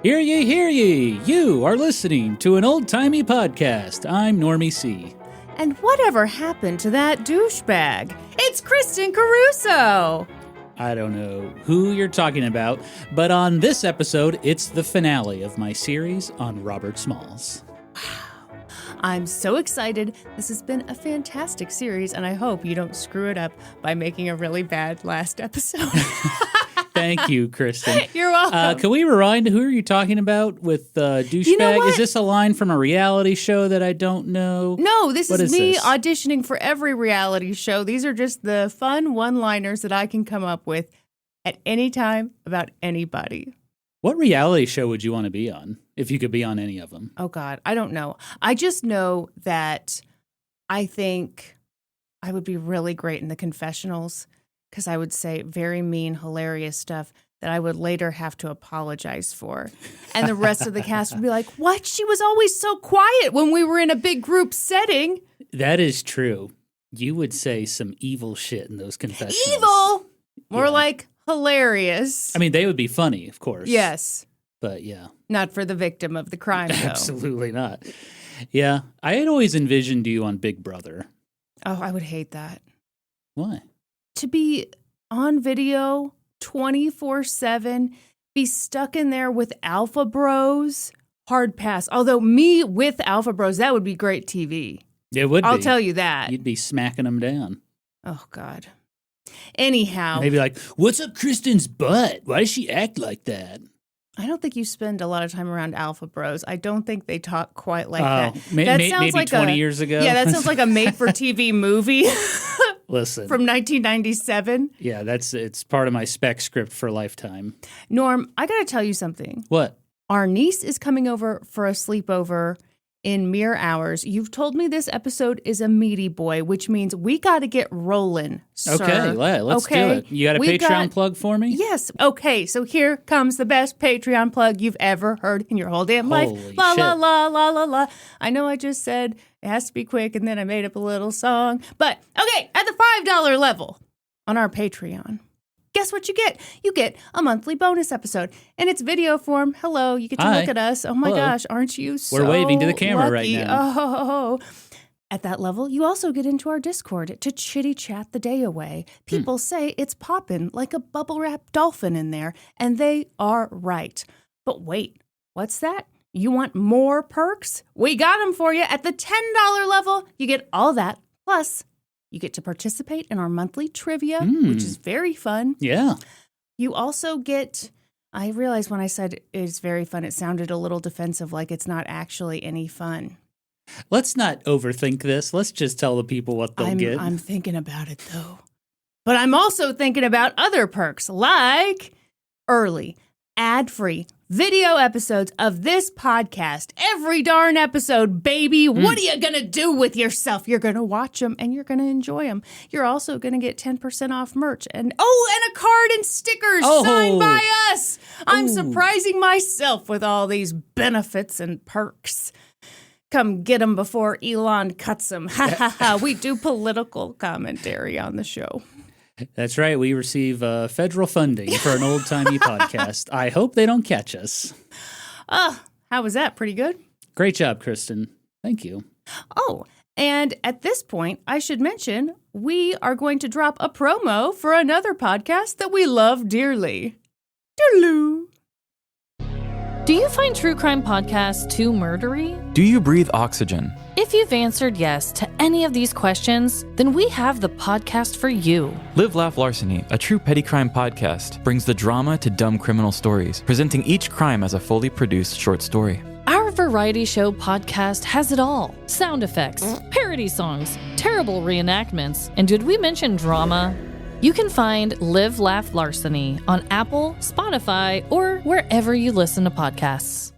Hear ye, hear ye! You are listening to an old-timey podcast. I'm Normie C. And whatever happened to that douchebag? It's Kristen Caruso! I don't know who you're talking about, but on this episode, it's the finale of my series on Robert Smalls. Wow. I'm so excited. This has been a fantastic series, and I hope you don't screw it up by making a really bad last episode. Thank you, Kristen. You're welcome. Can we rewind? Who are you talking about with douchebag? You know what? Is this a line from a reality show that I don't know? No, this is me this? auditioning for every reality show. These are just the fun one-liners that I can come up with at any time about anybody. What reality show would you want to be on if you could be on any of them? Oh, God, I don't know. I just know that I think I would be really great in the confessionals because I would say very mean, hilarious stuff that I would later have to apologize for. And the rest of the cast would be like, what? She was always so quiet when we were in a big group setting. That is true. You would say some evil shit in those confessionals. Evil? More like hilarious. I mean, they would be funny, of course. Yes. But yeah. Not for the victim of the crime, though. Absolutely not. Yeah. I had always envisioned you on Big Brother. Oh, I would hate that. Why? To be on video 24/7, be stuck in there with alpha bros, hard pass. Although me with alpha bros, that would be great TV. It would be. I'll tell you that. You'd be smacking them down. Oh, God. Anyhow. Maybe like, what's up Kristen's butt? Why does she act like that? I don't think you spend a lot of time around alpha bros. I don't think they talk quite like that. That maybe sounds like 20 years ago. Yeah, that sounds like a made-for-TV movie. Listen. From 1997. Yeah, it's part of my spec script for Lifetime. Norm, I got to tell you something. What? Our niece is coming over for a sleepover in mere hours. You've told me this episode is a meaty boy, which means we got to get rolling, sir. Okay, let's do it. You got a Patreon plug for me? Yes. Okay, so here comes the best Patreon plug you've ever heard in your whole damn life. Holy la, shit. la, la, la, la, la. I know I just said it has to be quick, and then I made up a little song. But, okay, at the $5 level on our Patreon, guess what you get? You get a monthly bonus episode, and it's video form. Hello, you get to look at us. Oh my gosh, aren't you so We're waving to the camera lucky? right now. Oh, at that level, you also get into our Discord to chitty chat the day away. People say it's poppin' like a bubble wrap dolphin in there, and they are right. But wait, what's that? You want more perks? We got them for you. At the $10 level, you get all that, plus you get to participate in our monthly trivia, which is very fun. Yeah. You also get, I realized when I said it's very fun, it sounded a little defensive, like it's not actually any fun. Let's not overthink this. Let's just tell the people what they'll get. I'm thinking about it, though. But I'm also thinking about other perks, like early, ad-free video episodes of this podcast. Every darn episode, baby. What are you going to do with yourself? You're going to watch them and you're going to enjoy them. You're also going to get 10% off merch. And a card and stickers signed by us. I'm surprising myself with all these benefits and perks. Come get them before Elon cuts them. Ha ha ha. We do political commentary on the show. That's right. We receive federal funding for an old-timey podcast. I hope they don't catch us. How was that? Pretty good? Great job, Kristen. Thank you. Oh, and at this point, I should mention, we are going to drop a promo for another podcast that we love dearly. Doodaloo. Do you find true crime podcasts too murdery? Do you breathe oxygen? If you've answered yes to any of these questions, then we have the podcast for you. Live, Laugh, Larceny, a true petty crime podcast, brings the drama to dumb criminal stories, presenting each crime as a fully produced short story. Our variety show podcast has it all. Sound effects, parody songs, terrible reenactments, and did we mention drama? You can find Live, Laugh, Larceny on Apple, Spotify, or wherever you listen to podcasts.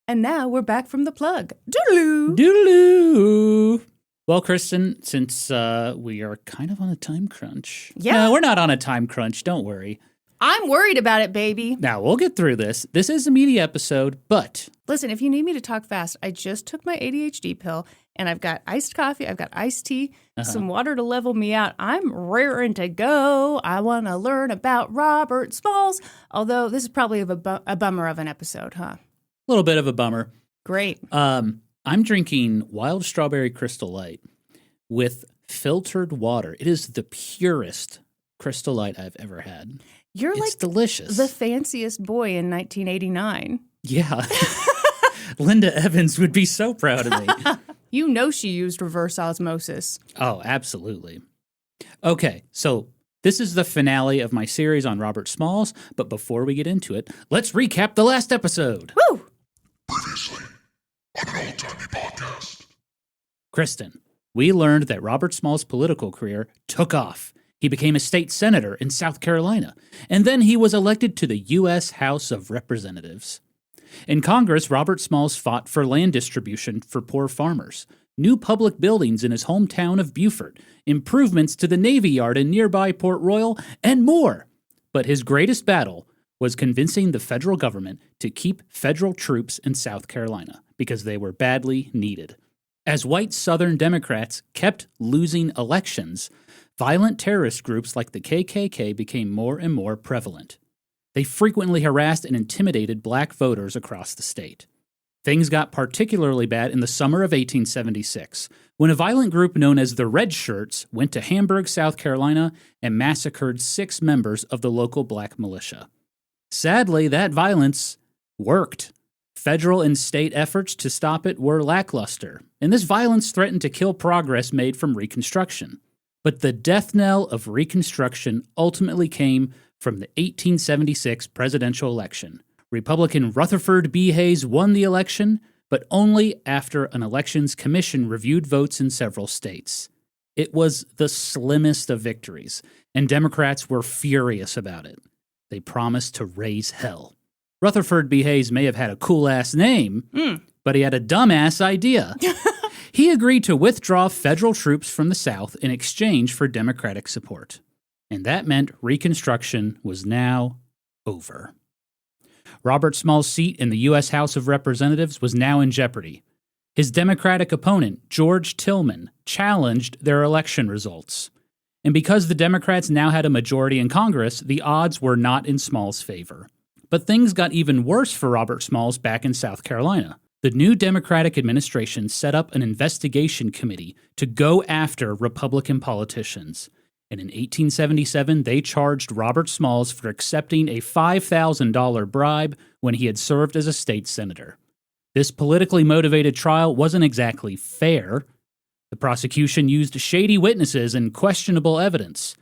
And now we're back from the plug. Doodaloo. Doodaloo. Well, Kristen, since we are kind of on a time crunch. Yeah. No, we're not on a time crunch. Don't worry. I'm worried about it, baby. Now, we'll get through this. This is a meaty episode, but... Listen, if you need me to talk fast, I just took my ADHD pill, and I've got iced coffee, I've got iced tea, some water to level me out. I'm raring to go. I want to learn about Robert Smalls, although this is probably a bummer of an episode, huh? A little bit of a bummer. Great. I'm drinking Wild Strawberry Crystal Light with filtered water. It is the purest Crystal Light I've ever had. It's like delicious. The fanciest boy in 1989. Yeah. Linda Evans would be so proud of me. You know she used reverse osmosis. Oh, absolutely. Okay, so this is the finale of my series on Robert Smalls, but before we get into it, let's recap the last episode. Woo! Previously on an old-timey podcast. Kristen, we learned that Robert Smalls' political career took off. He became a state senator in South Carolina, and then he was elected to the U.S. House of Representatives. In Congress, Robert Smalls fought for land distribution for poor farmers, new public buildings in his hometown of Beaufort, improvements to the Navy Yard in nearby Port Royal, and more. But his greatest battle was convincing the federal government to keep federal troops in South Carolina because they were badly needed. As white Southern Democrats kept losing elections, violent terrorist groups like the KKK became more and more prevalent. They frequently harassed and intimidated black voters across the state. Things got particularly bad in the summer of 1876, when a violent group known as the Red Shirts went to Hamburg, South Carolina, and massacred 6 members of the local black militia. Sadly, that violence worked. Federal and state efforts to stop it were lackluster, and this violence threatened to kill progress made from Reconstruction. But the death knell of Reconstruction ultimately came from the 1876 presidential election. Republican Rutherford B. Hayes won the election, but only after an elections commission reviewed votes in several states. It was the slimmest of victories, and Democrats were furious about it. They promised to raise hell. Rutherford B. Hayes may have had a cool-ass name, but he had a dumbass idea. He agreed to withdraw federal troops from the South in exchange for Democratic support. And that meant Reconstruction was now over. Robert Smalls' seat in the U.S. House of Representatives was now in jeopardy. His Democratic opponent, George Tillman, challenged their election results. And because the Democrats now had a majority in Congress, the odds were not in Smalls' favor. But things got even worse for Robert Smalls back in South Carolina. The new Democratic administration set up an investigation committee to go after Republican politicians. And in 1877, they charged Robert Smalls for accepting a $5,000 bribe when he had served as a state senator. This politically motivated trial wasn't exactly fair. The prosecution used shady witnesses and questionable evidence.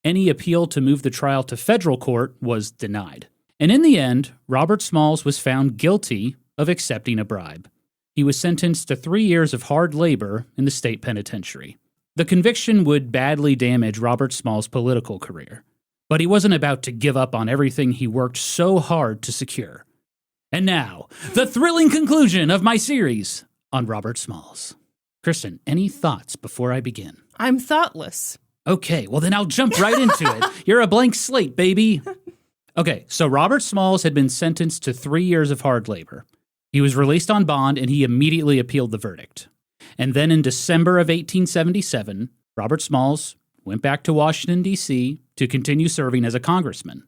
Any appeal to move the trial to federal court was denied. And in the end, Robert Smalls was found guilty of accepting a bribe. He was sentenced to 3 years of hard labor in the state penitentiary. The conviction would badly damage Robert Smalls' political career, but he wasn't about to give up on everything he worked so hard to secure. And now, the thrilling conclusion of my series on Robert Smalls. Kristen, any thoughts before I begin? I'm thoughtless. Okay, well then I'll jump right into it. You're a blank slate, baby. Okay, so Robert Smalls had been sentenced to 3 years of hard labor. He was released on bond and he immediately appealed the verdict. And then in December of 1877, Robert Smalls went back to Washington, D.C. to continue serving as a congressman.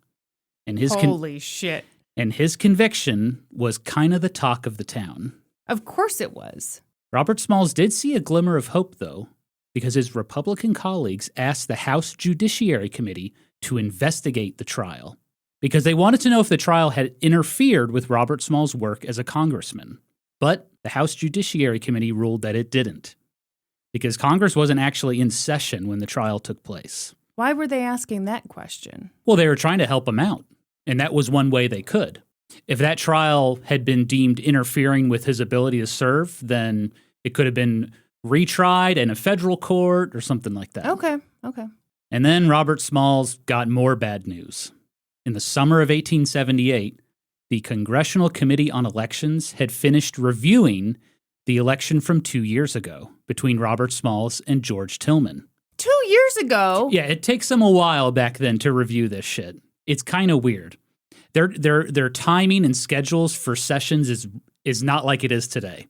And Holy shit. And his conviction was kind of the talk of the town. Of course it was. Robert Smalls did see a glimmer of hope, though, because his Republican colleagues asked the House Judiciary Committee to investigate the trial, because they wanted to know if the trial had interfered with Robert Smalls' work as a congressman. But the House Judiciary Committee ruled that it didn't, because Congress wasn't actually in session when the trial took place. Why were they asking that question? Well, they were trying to help him out, and that was one way they could. If that trial had been deemed interfering with his ability to serve, then it could have been retried in a federal court or something like that. Okay. And then Robert Smalls got more bad news. In the summer of 1878, the Congressional Committee on Elections had finished reviewing the election from 2 years ago between Robert Smalls and George Tillman. 2 years ago? Yeah, it takes them a while back then to review this shit. It's kind of weird. Their timing and schedules for sessions is not like it is today.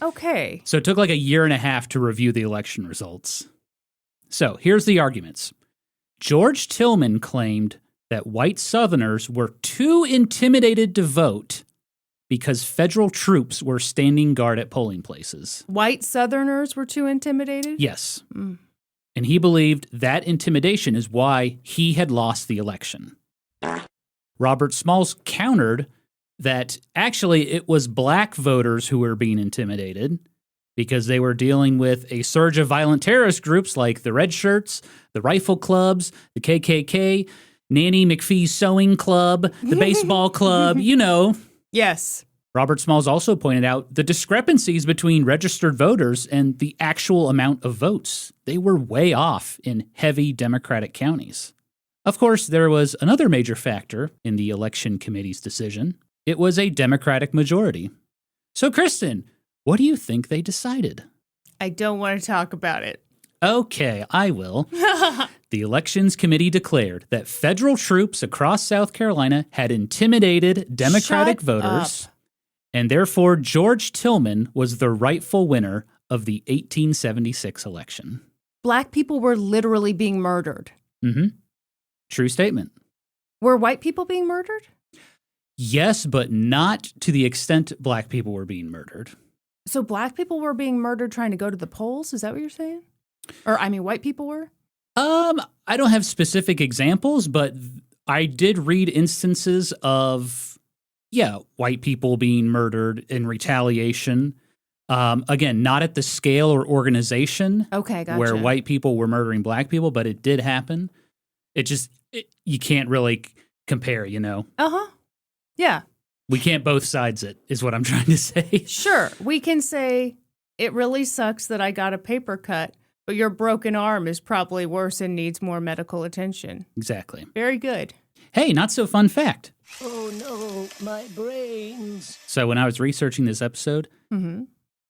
Okay. So it took like a year and a half to review the election results. So here's the arguments. George Tillman claimed that white Southerners were too intimidated to vote because federal troops were standing guard at polling places. White Southerners were too intimidated? Yes. Mm. And he believed that intimidation is why he had lost the election. Robert Smalls countered that actually it was black voters who were being intimidated because they were dealing with a surge of violent terrorist groups like the Red Shirts, the Rifle Clubs, the KKK, Nanny McPhee's Sewing Club, the Baseball Club, you know. Yes. Robert Smalls also pointed out the discrepancies between registered voters and the actual amount of votes. They were way off in heavy Democratic counties. Of course, there was another major factor in the election committee's decision. It was a Democratic majority. So, Kristen, what do you think they decided? I don't want to talk about it. Okay, I will. The Elections Committee declared that federal troops across South Carolina had intimidated Democratic Shut voters, up. and therefore George Tillman was the rightful winner of the 1876 election. Black people were literally being murdered. Mm-hmm. True statement. Were white people being murdered? Yes, but not to the extent black people were being murdered. So black people were being murdered trying to go to the polls? Is that what you're saying? Or, I mean, white people were? I don't have specific examples, but I did read instances of, white people being murdered in retaliation. Again, not at the scale or organization Okay, gotcha. where white people were murdering black people, but it did happen. You can't really compare, you know? Uh-huh. Yeah. We can't both sides it, is what I'm trying to say. Sure. We can say, it really sucks that I got a paper cut, but your broken arm is probably worse and needs more medical attention. Exactly. Very good. Hey, not so fun fact. Oh no, my brains. So when I was researching this episode, Mm-hmm.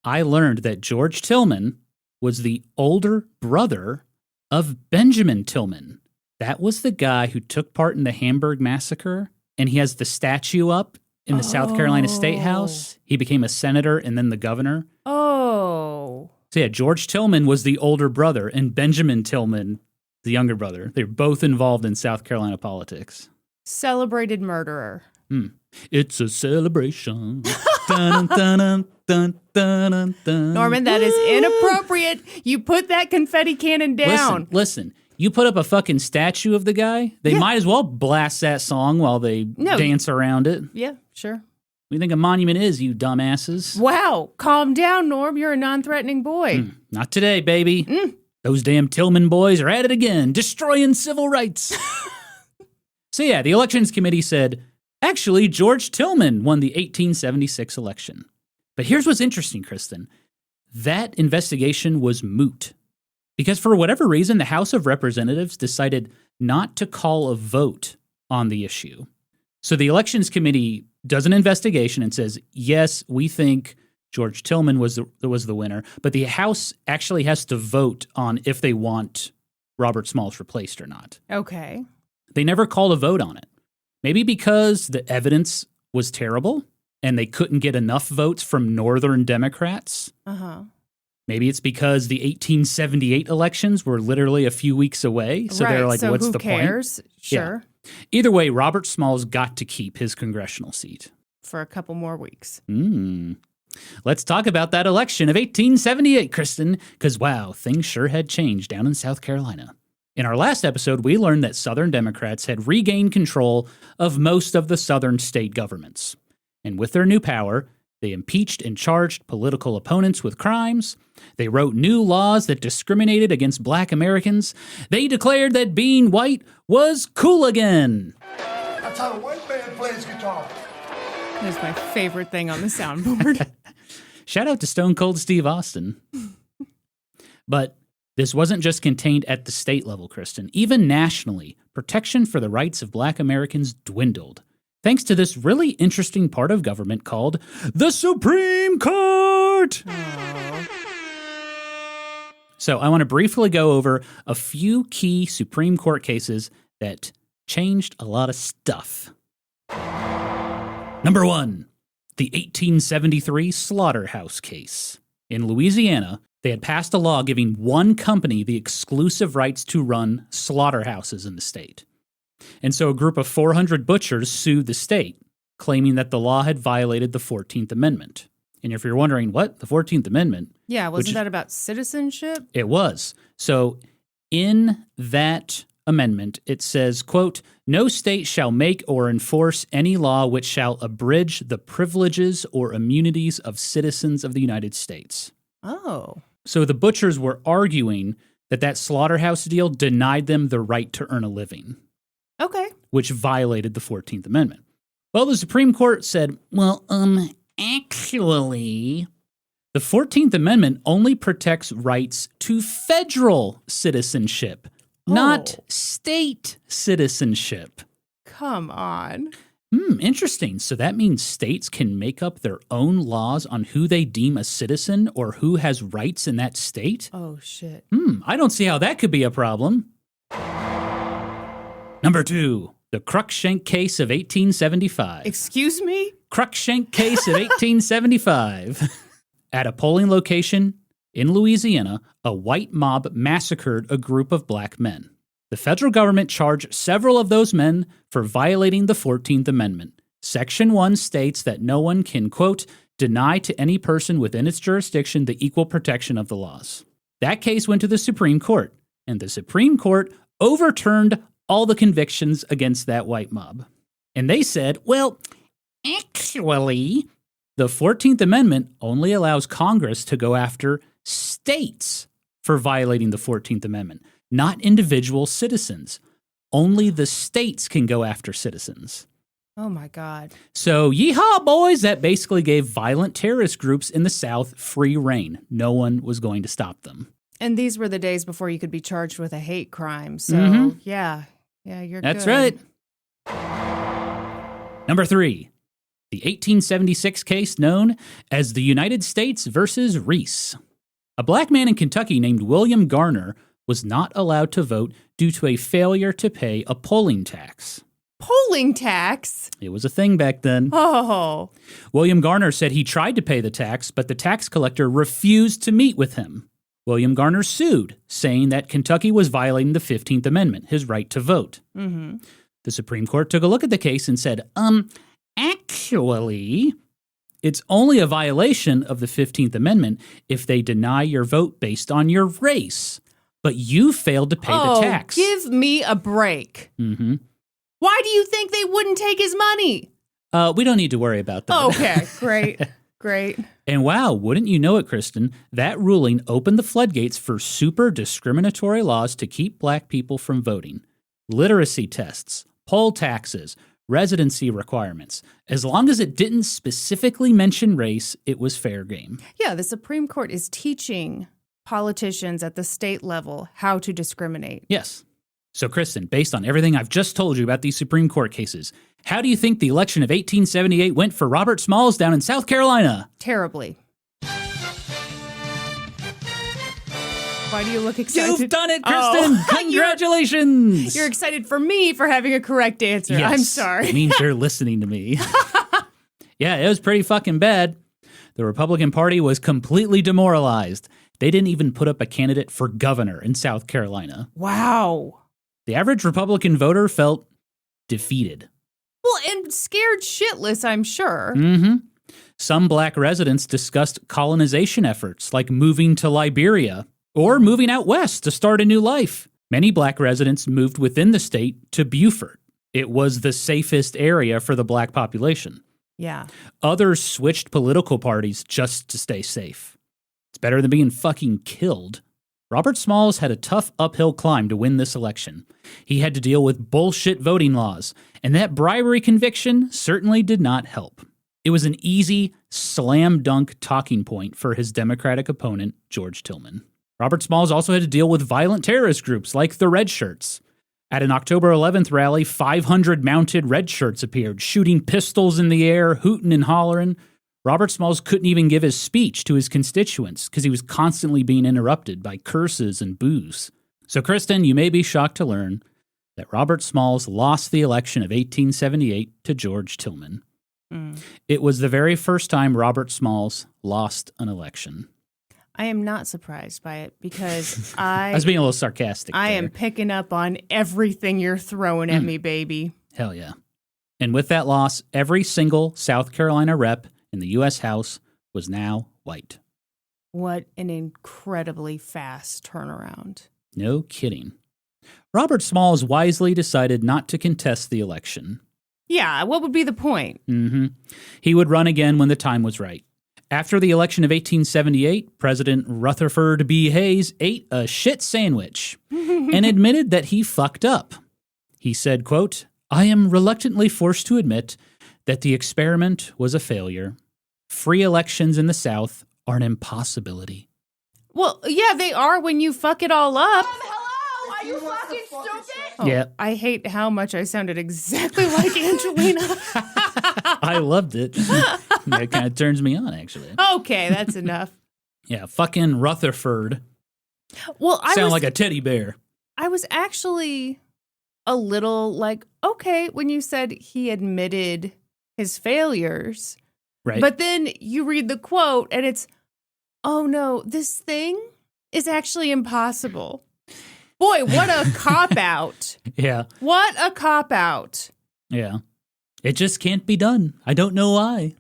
I learned that George Tillman was the older brother of Benjamin Tillman. That was the guy who took part in the Hamburg massacre, and he has the statue up in the South Carolina State House. He became a senator and then the governor. Oh. So yeah, George Tillman was the older brother, and Benjamin Tillman, the younger brother. They're both involved in South Carolina politics. Celebrated murderer. It's a celebration. Dun, dun, dun, dun, dun, dun. Norman, that is inappropriate. You put that confetti cannon down. Listen. You put up a fucking statue of the guy, they might as well blast that song while they dance around it. Yeah, sure. What do you think a monument is, you dumbasses? Wow. Calm down, Norm. You're a non-threatening boy. Not today, baby. Those damn Tillman boys are at it again, destroying civil rights. So yeah, the Elections Committee said, actually, George Tillman won the 1876 election. But here's what's interesting, Kristen. That investigation was moot. Because for whatever reason, the House of Representatives decided not to call a vote on the issue. So the Elections Committee does an investigation and says, yes, we think George Tillman was the winner, but the House actually has to vote on if they want Robert Smalls replaced or not. Okay. They never called a vote on it. Maybe because the evidence was terrible and they couldn't get enough votes from Northern Democrats. Uh-huh. Maybe it's because the 1878 elections were literally a few weeks away. So they're like, what's the point? Who cares? Sure. Yeah. Either way, Robert Smalls got to keep his congressional seat. For a couple more weeks. Let's talk about that election of 1878, Kristen, because wow, things sure had changed down in South Carolina. In our last episode, we learned that Southern Democrats had regained control of most of the Southern state governments. And with their new power, they impeached and charged political opponents with crimes. They wrote new laws that discriminated against black Americans. They declared that being white was cool again. That's how a white man plays guitar. That's my favorite thing on the soundboard. Shout out to Stone Cold Steve Austin. But this wasn't just contained at the state level, Kristen. Even nationally, protection for the rights of black Americans dwindled, thanks to this really interesting part of government called the Supreme Court. Oh. So I want to briefly go over a few key Supreme Court cases that changed a lot of stuff. Number 1, the 1873 slaughterhouse case. In Louisiana, they had passed a law giving one company the exclusive rights to run slaughterhouses in the state. And so a group of 400 butchers sued the state, claiming that the law had violated the 14th Amendment. And if you're wondering, what? The 14th Amendment? Yeah, wasn't that about citizenship? It was. So in that amendment, it says, quote, "No state shall make or enforce any law which shall abridge the privileges or immunities of citizens of the United States." Oh. So the butchers were arguing that slaughterhouse deal denied them the right to earn a living. Okay. Which violated the 14th Amendment. Well, the Supreme Court said, actually, the 14th Amendment only protects rights to federal citizenship, not state citizenship. Come on. Interesting. So that means states can make up their own laws on who they deem a citizen or who has rights in that state? Oh, shit. I don't see how that could be a problem. Number 2, the Cruikshank case of 1875. Excuse me? Cruikshank case of 1875. At a polling location in Louisiana, a white mob massacred a group of black men. The federal government charged several of those men for violating the 14th Amendment. Section 1 states that no one can, quote, "deny to any person within its jurisdiction the equal protection of the laws." That case went to the Supreme Court, and the Supreme Court overturned all the convictions against that white mob. And they said, well, actually, the 14th Amendment only allows Congress to go after states for violating the 14th Amendment, not individual citizens. Only the states can go after citizens. Oh, my God. So, yeehaw, boys, that basically gave violent terrorist groups in the South free reign. No one was going to stop them. And these were the days before you could be charged with a hate crime. So, yeah, you're That's good. right. Number 3, the 1876 case known as the United States versus Reese. A black man in Kentucky named William Garner was not allowed to vote due to a failure to pay a polling tax. Polling tax? It was a thing back then. Oh. William Garner said he tried to pay the tax, but the tax collector refused to meet with him. William Garner sued, saying that Kentucky was violating the 15th Amendment, his right to vote. Mm-hmm. The Supreme Court took a look at the case and said, actually, it's only a violation of the 15th Amendment if they deny your vote based on your race. But you failed to pay the tax. Give me a break. Mm-hmm. Why do you think they wouldn't take his money? We don't need to worry about that. Okay, great. And wow, wouldn't you know it, Kristen, that ruling opened the floodgates for super discriminatory laws to keep black people from voting. Literacy tests, poll taxes, residency requirements. As long as it didn't specifically mention race, it was fair game. Yeah, the Supreme Court is teaching politicians at the state level how to discriminate. Yes. So, Kristen, based on everything I've just told you about these Supreme Court cases, how do you think the election of 1878 went for Robert Smalls down in South Carolina? Terribly. Why do you look excited? You've done it, Kristen! Congratulations! You're excited for me for having a correct answer. Yes, I'm sorry. It means you're listening to me. Yeah, it was pretty fucking bad. The Republican Party was completely demoralized. They didn't even put up a candidate for governor in South Carolina. Wow. The average Republican voter felt defeated. Well, and scared shitless, I'm sure. Mm-hmm. Some black residents discussed colonization efforts like moving to Liberia or moving out west to start a new life. Many black residents moved within the state to Beaufort. It was the safest area for the black population. Yeah. Others switched political parties just to stay safe. It's better than being fucking killed. Robert Smalls had a tough uphill climb to win this election. He had to deal with bullshit voting laws, and that bribery conviction certainly did not help. It was an easy, slam dunk talking point for his Democratic opponent, George Tillman. Robert Smalls also had to deal with violent terrorist groups like the Red Shirts. At an October 11th rally, 500 mounted Red Shirts appeared, shooting pistols in the air, hooting and hollering. Robert Smalls couldn't even give his speech to his constituents because he was constantly being interrupted by curses and boos. So, Kristen, you may be shocked to learn that Robert Smalls lost the election of 1878 to George Tillman. It was the very first time Robert Smalls lost an election. I am not surprised by it because I was being a little sarcastic. I there. am picking up on everything you're throwing at me, baby. Hell yeah. And with that loss, every single South Carolina rep in the U.S. House was now white. What an incredibly fast turnaround. No kidding. Robert Smalls wisely decided not to contest the election. Yeah, what would be the point? He would run again when the time was right. After the election of 1878, President Rutherford B. Hayes ate a shit sandwich and admitted that he fucked up. He said, quote, "I am reluctantly forced to admit that the experiment was a failure. Free elections in the South are an impossibility." Well, yeah, they are when you fuck it all up. Hello? Are you fucking stupid? Oh, Yeah. I hate how much I sounded exactly like Angelina. I loved it. That kind of turns me on, actually. Okay, that's enough. Yeah, fucking Rutherford. Well, Sound like a teddy bear. I was actually a little like, okay, when you said he admitted his failures. Right. But then you read the quote and it's, oh no, this thing is actually impossible. Boy, what a cop-out. Yeah. What a cop-out. Yeah. It just can't be done. I don't know why.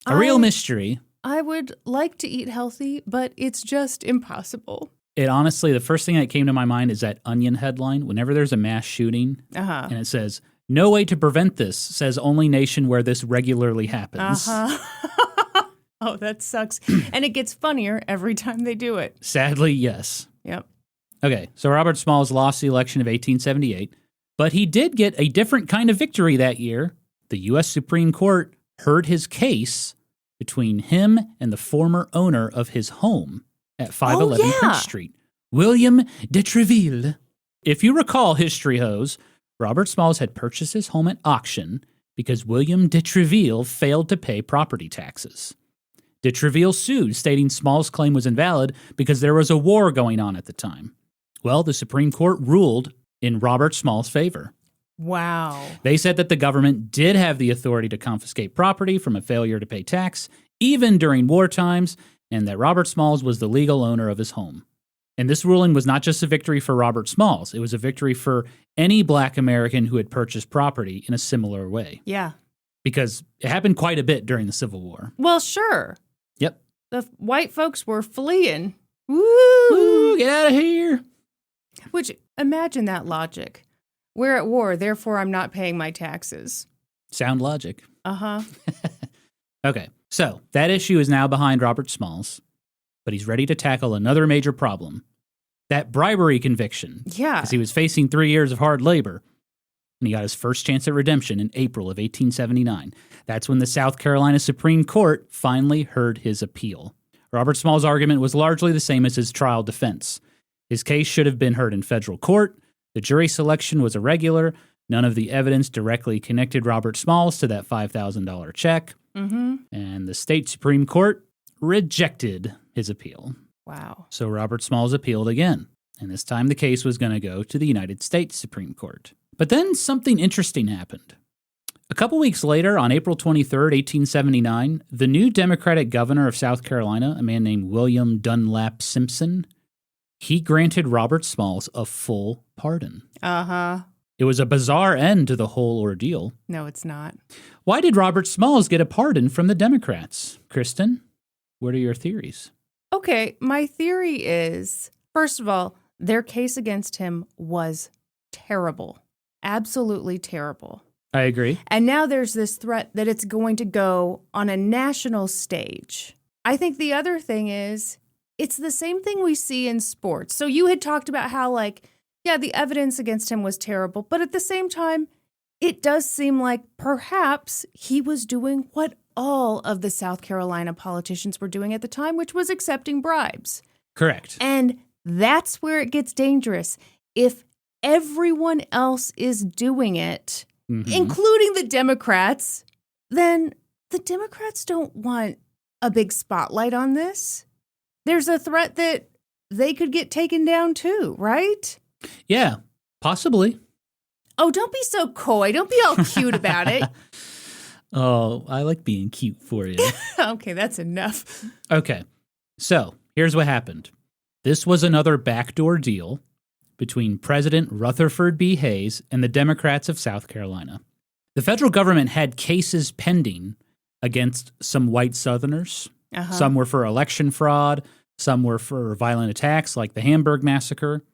A real mystery. I would like to eat healthy, but it's just impossible. It honestly, the first thing that came to my mind is that Onion headline. Whenever there's a mass shooting and it says, "No way to prevent this, says only nation where this regularly happens." Oh, that sucks. And it gets funnier every time they do it. Sadly, yes. Yep. Okay, so Robert Smalls lost the election of 1878, but he did get a different kind of victory that year. The U.S. Supreme Court heard his case between him and the former owner of his home at 511 Prince Street, William de Treville. If you recall history, hoes, Robert Smalls had purchased his home at auction because William de Treville failed to pay property taxes. De Treville sued, stating Smalls' claim was invalid because there was a war going on at the time. Well, the Supreme Court ruled in Robert Smalls' favor. Wow. They said that the government did have the authority to confiscate property from a failure to pay tax, even during war times, and that Robert Smalls was the legal owner of his home. And this ruling was not just a victory for Robert Smalls. It was a victory for any black American who had purchased property in a similar way. Yeah. Because it happened quite a bit during the Civil War. Well, sure. Yep. The white folks were fleeing. Woo! Woo, get out of here. Which, imagine that logic. We're at war, therefore I'm not paying my taxes. Sound logic. Uh-huh. Okay, so that issue is now behind Robert Smalls, but he's ready to tackle another major problem. That bribery conviction. Yeah. Because he was facing 3 years of hard labor. And he got his first chance at redemption in April of 1879. That's when the South Carolina Supreme Court finally heard his appeal. Robert Smalls' argument was largely the same as his trial defense. His case should have been heard in federal court. The jury selection was irregular. None of the evidence directly connected Robert Smalls to that $5,000 check. And the state Supreme Court rejected his appeal. Wow. So Robert Smalls appealed again. And this time the case was going to go to the United States Supreme Court. But then something interesting happened. A couple weeks later, on April 23rd, 1879, the new Democratic governor of South Carolina, a man named William Dunlap Simpson, he granted Robert Smalls a full pardon. Uh-huh. It was a bizarre end to the whole ordeal. No, it's not. Why did Robert Smalls get a pardon from the Democrats? Kristen, what are your theories? Okay, my theory is, first of all, their case against him was terrible. Absolutely terrible. I agree. And now there's this threat that it's going to go on a national stage. I think the other thing is, it's the same thing we see in sports. So you had talked about how, the evidence against him was terrible, but at the same time, it does seem like perhaps he was doing what all of the South Carolina politicians were doing at the time, which was accepting bribes. Correct. And that's where it gets dangerous. If everyone else is doing it, including the Democrats, then the Democrats don't want a big spotlight on this. There's a threat that they could get taken down too, right? Yeah, possibly. Oh, don't be so coy. Don't be all cute about it. Oh, I like being cute for you. Okay, that's enough. Okay, so here's what happened. This was another backdoor deal between President Rutherford B. Hayes and the Democrats of South Carolina. The federal government had cases pending against some white Southerners. Some were for election fraud. Some were for violent attacks like the Hamburg Massacre.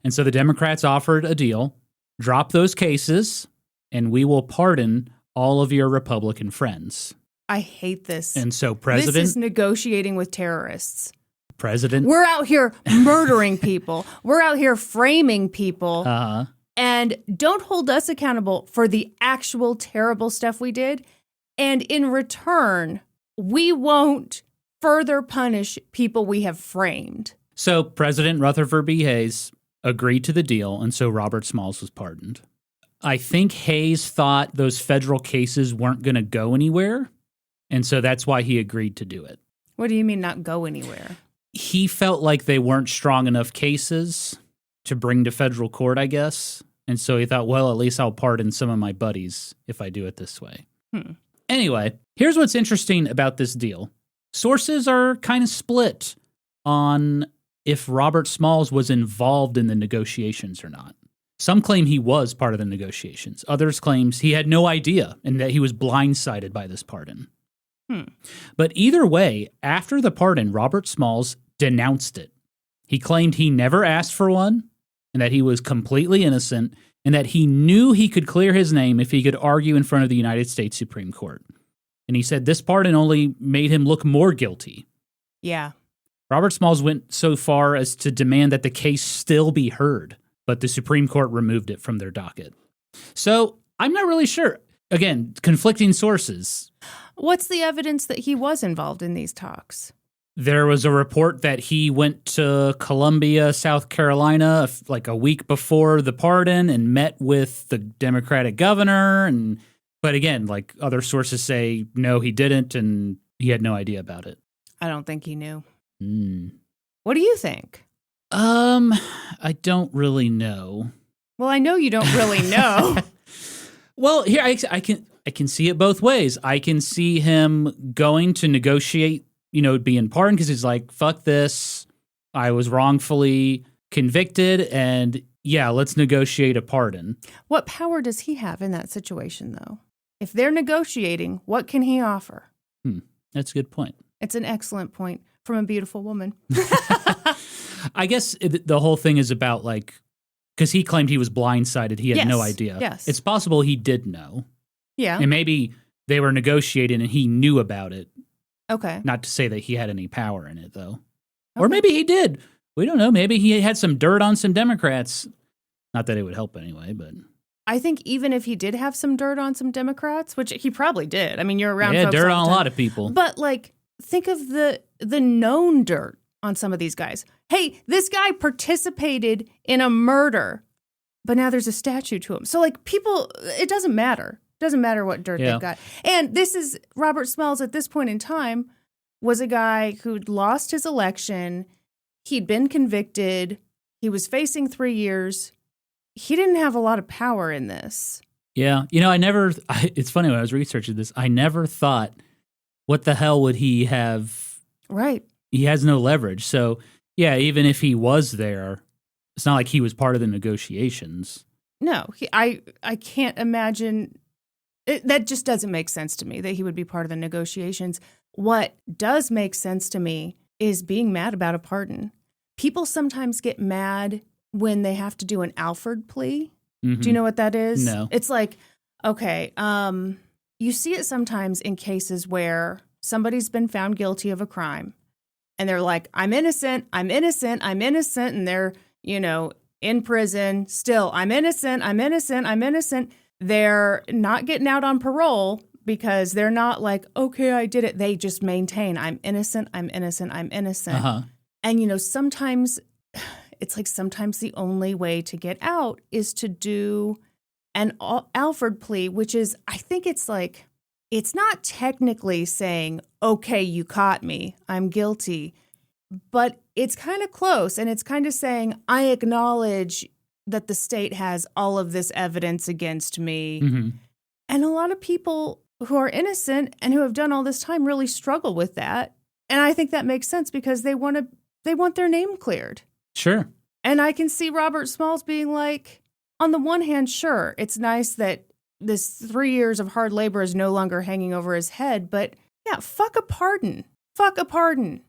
And so the Democrats offered a deal. Drop those cases, and we will pardon all of your Republican friends. I hate this. And so This is negotiating with terrorists. President... We're out here murdering people. We're out here framing people. And don't hold us accountable for the actual terrible stuff we did. And in return, we won't further punish people we have framed. So President Rutherford B. Hayes agreed to the deal, and so Robert Smalls was pardoned. I think Hayes thought those federal cases weren't going to go anywhere, and so that's why he agreed to do it. What do you mean not go anywhere? He felt like they weren't strong enough cases to bring to federal court, I guess, and so he thought, well, at least I'll pardon some of my buddies if I do it this way. Anyway, here's what's interesting about this deal. Sources are kind of split on if Robert Smalls was involved in the negotiations or not. Some claim he was part of the negotiations. Others claims he had no idea and that he was blindsided by this pardon. But either way, after the pardon, Robert Smalls denounced it. He claimed he never asked for one and that he was completely innocent and that he knew he could clear his name if he could argue in front of the United States Supreme Court. And he said this pardon only made him look more guilty. Yeah. Robert Smalls went so far as to demand that the case still be heard, but the Supreme Court removed it from their docket. So I'm not really sure. Again, conflicting sources. What's the evidence that he was involved in these talks? There was a report that he went to Columbia, South Carolina, like a week before the pardon and met with the Democratic governor. But again, like other sources say, no, he didn't, and he had no idea about it. I don't think he knew. What do you think? I don't really know. Well, I know you don't really know. Well, here I can see it both ways. I can see him going to negotiate, being pardoned because he's like, fuck this. I was wrongfully convicted, and yeah, let's negotiate a pardon. What power does he have in that situation, though? If they're negotiating, what can he offer? That's a good point. It's an excellent point from a beautiful woman. I guess the whole thing is about because he claimed he was blindsided. He had no idea. Yes. It's possible he did know. Yeah. And maybe they were negotiating and he knew about it. Okay. Not to say that he had any power in it, though. Okay. Or maybe he did. We don't know. Maybe he had some dirt on some Democrats. Not that it would help anyway, but... I think even if he did have some dirt on some Democrats, which he probably did. I mean, you're around folks dirt all on the a time. lot of people. But, think of the known dirt on some of these guys. Hey, this guy participated in a murder, but now there's a statue to him. So, people, it doesn't matter. It doesn't matter what dirt they've got. And this is, Robert Smalls at this point in time was a guy who'd lost his election. He'd been convicted. He was facing 3 years. He didn't have a lot of power in this. Yeah. It's funny when I was researching this, I never thought, what the hell would he have? Right. He has no leverage. So, yeah, even if he was there, it's not like he was part of the negotiations. No, I can't imagine. That just doesn't make sense to me that he would be part of the negotiations. What does make sense to me is being mad about a pardon. People sometimes get mad when they have to do an Alford plea. Mm-hmm. Do you know what that is? No. It's like, okay, you see it sometimes in cases where somebody's been found guilty of a crime and they're like, I'm innocent, I'm innocent, I'm innocent. And they're, in prison still, I'm innocent, I'm innocent, I'm innocent. They're not getting out on parole because they're not like, okay, I did it. They just maintain, I'm innocent, I'm innocent, I'm innocent. Uh-huh. And, sometimes it's like sometimes the only way to get out is to do an Alford plea, which is, I think it's not technically saying, okay, you caught me, I'm guilty, but it's kind of close. And it's kind of saying, I acknowledge that the state has all of this evidence against me. Mm-hmm. And a lot of people who are innocent and who have done all this time really struggle with that. And I think that makes sense because they want their name cleared. Sure. And I can see Robert Smalls being like, on the one hand, sure, it's nice that this 3 years of hard labor is no longer hanging over his head, but yeah, fuck a pardon. Fuck a pardon.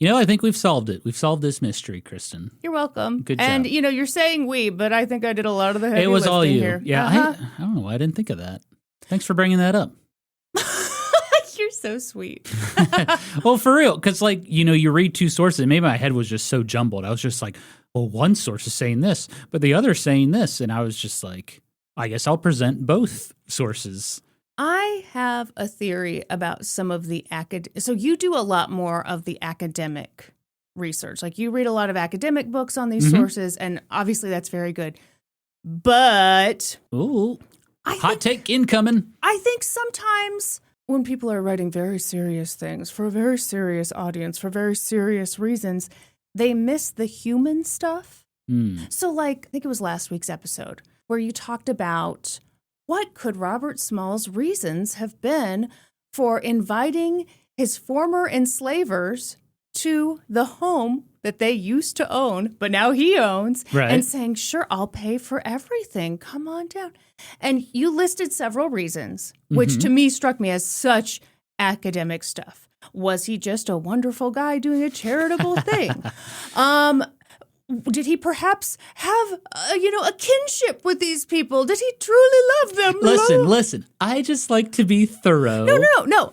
I think we've solved it. We've solved this mystery, Kristen. You're welcome. Good job. And, you're saying we, but I think I did a lot of the heavy lifting here. It was all you. Here. Yeah, Uh-huh. I don't know why I didn't think of that. Thanks for bringing that up. You're so sweet. Well, for real, because you read two sources, and maybe my head was just so jumbled. I was just like, well, one source is saying this, but the other's saying this. And I was just like, I guess I'll present both sources. I have a theory about some of the so you do a lot more of the academic research. Like you read a lot of academic books on these sources, and obviously that's very good. But Ooh, hot take incoming. I think sometimes when people are writing very serious things for a very serious audience, for very serious reasons, they miss the human stuff. So I think it was last week's episode where you talked about what could Robert Small's reasons have been for inviting his former enslavers to the home that they used to own, but now he owns, right, and saying, sure, I'll pay for everything. Come on down. And you listed several reasons, which to me struck me as such academic stuff. Was he just a wonderful guy doing a charitable thing? Did he perhaps have, a kinship with these people? Did he truly love them? Listen. I just like to be thorough. No.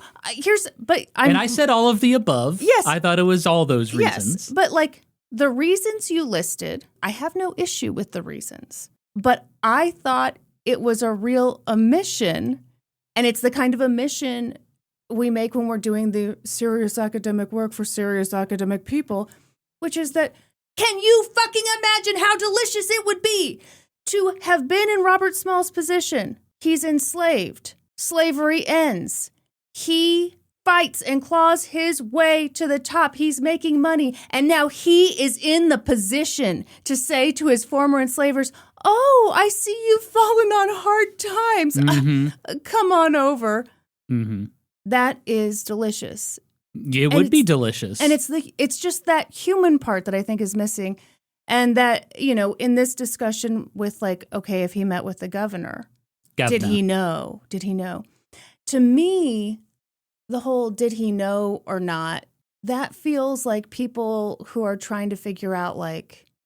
And I said all of the above. Yes. I thought it was all those reasons. Yes, but the reasons you listed, I have no issue with the reasons. But I thought it was a real omission, and it's the kind of omission we make when we're doing the serious academic work for serious academic people, which is that, can you fucking imagine how delicious it would be to have been in Robert Small's position? He's enslaved. Slavery ends. He fights and claws his way to the top. He's making money. And now he is in the position to say to his former enslavers, oh, I see you've fallen on hard times. Come on over. Mm-hmm. That is delicious. It would be delicious. And it's just that human part that I think is missing. And that, in this discussion with okay, if he met with the governor, did he know? To me, the whole did he know or not, that feels like people who are trying to figure out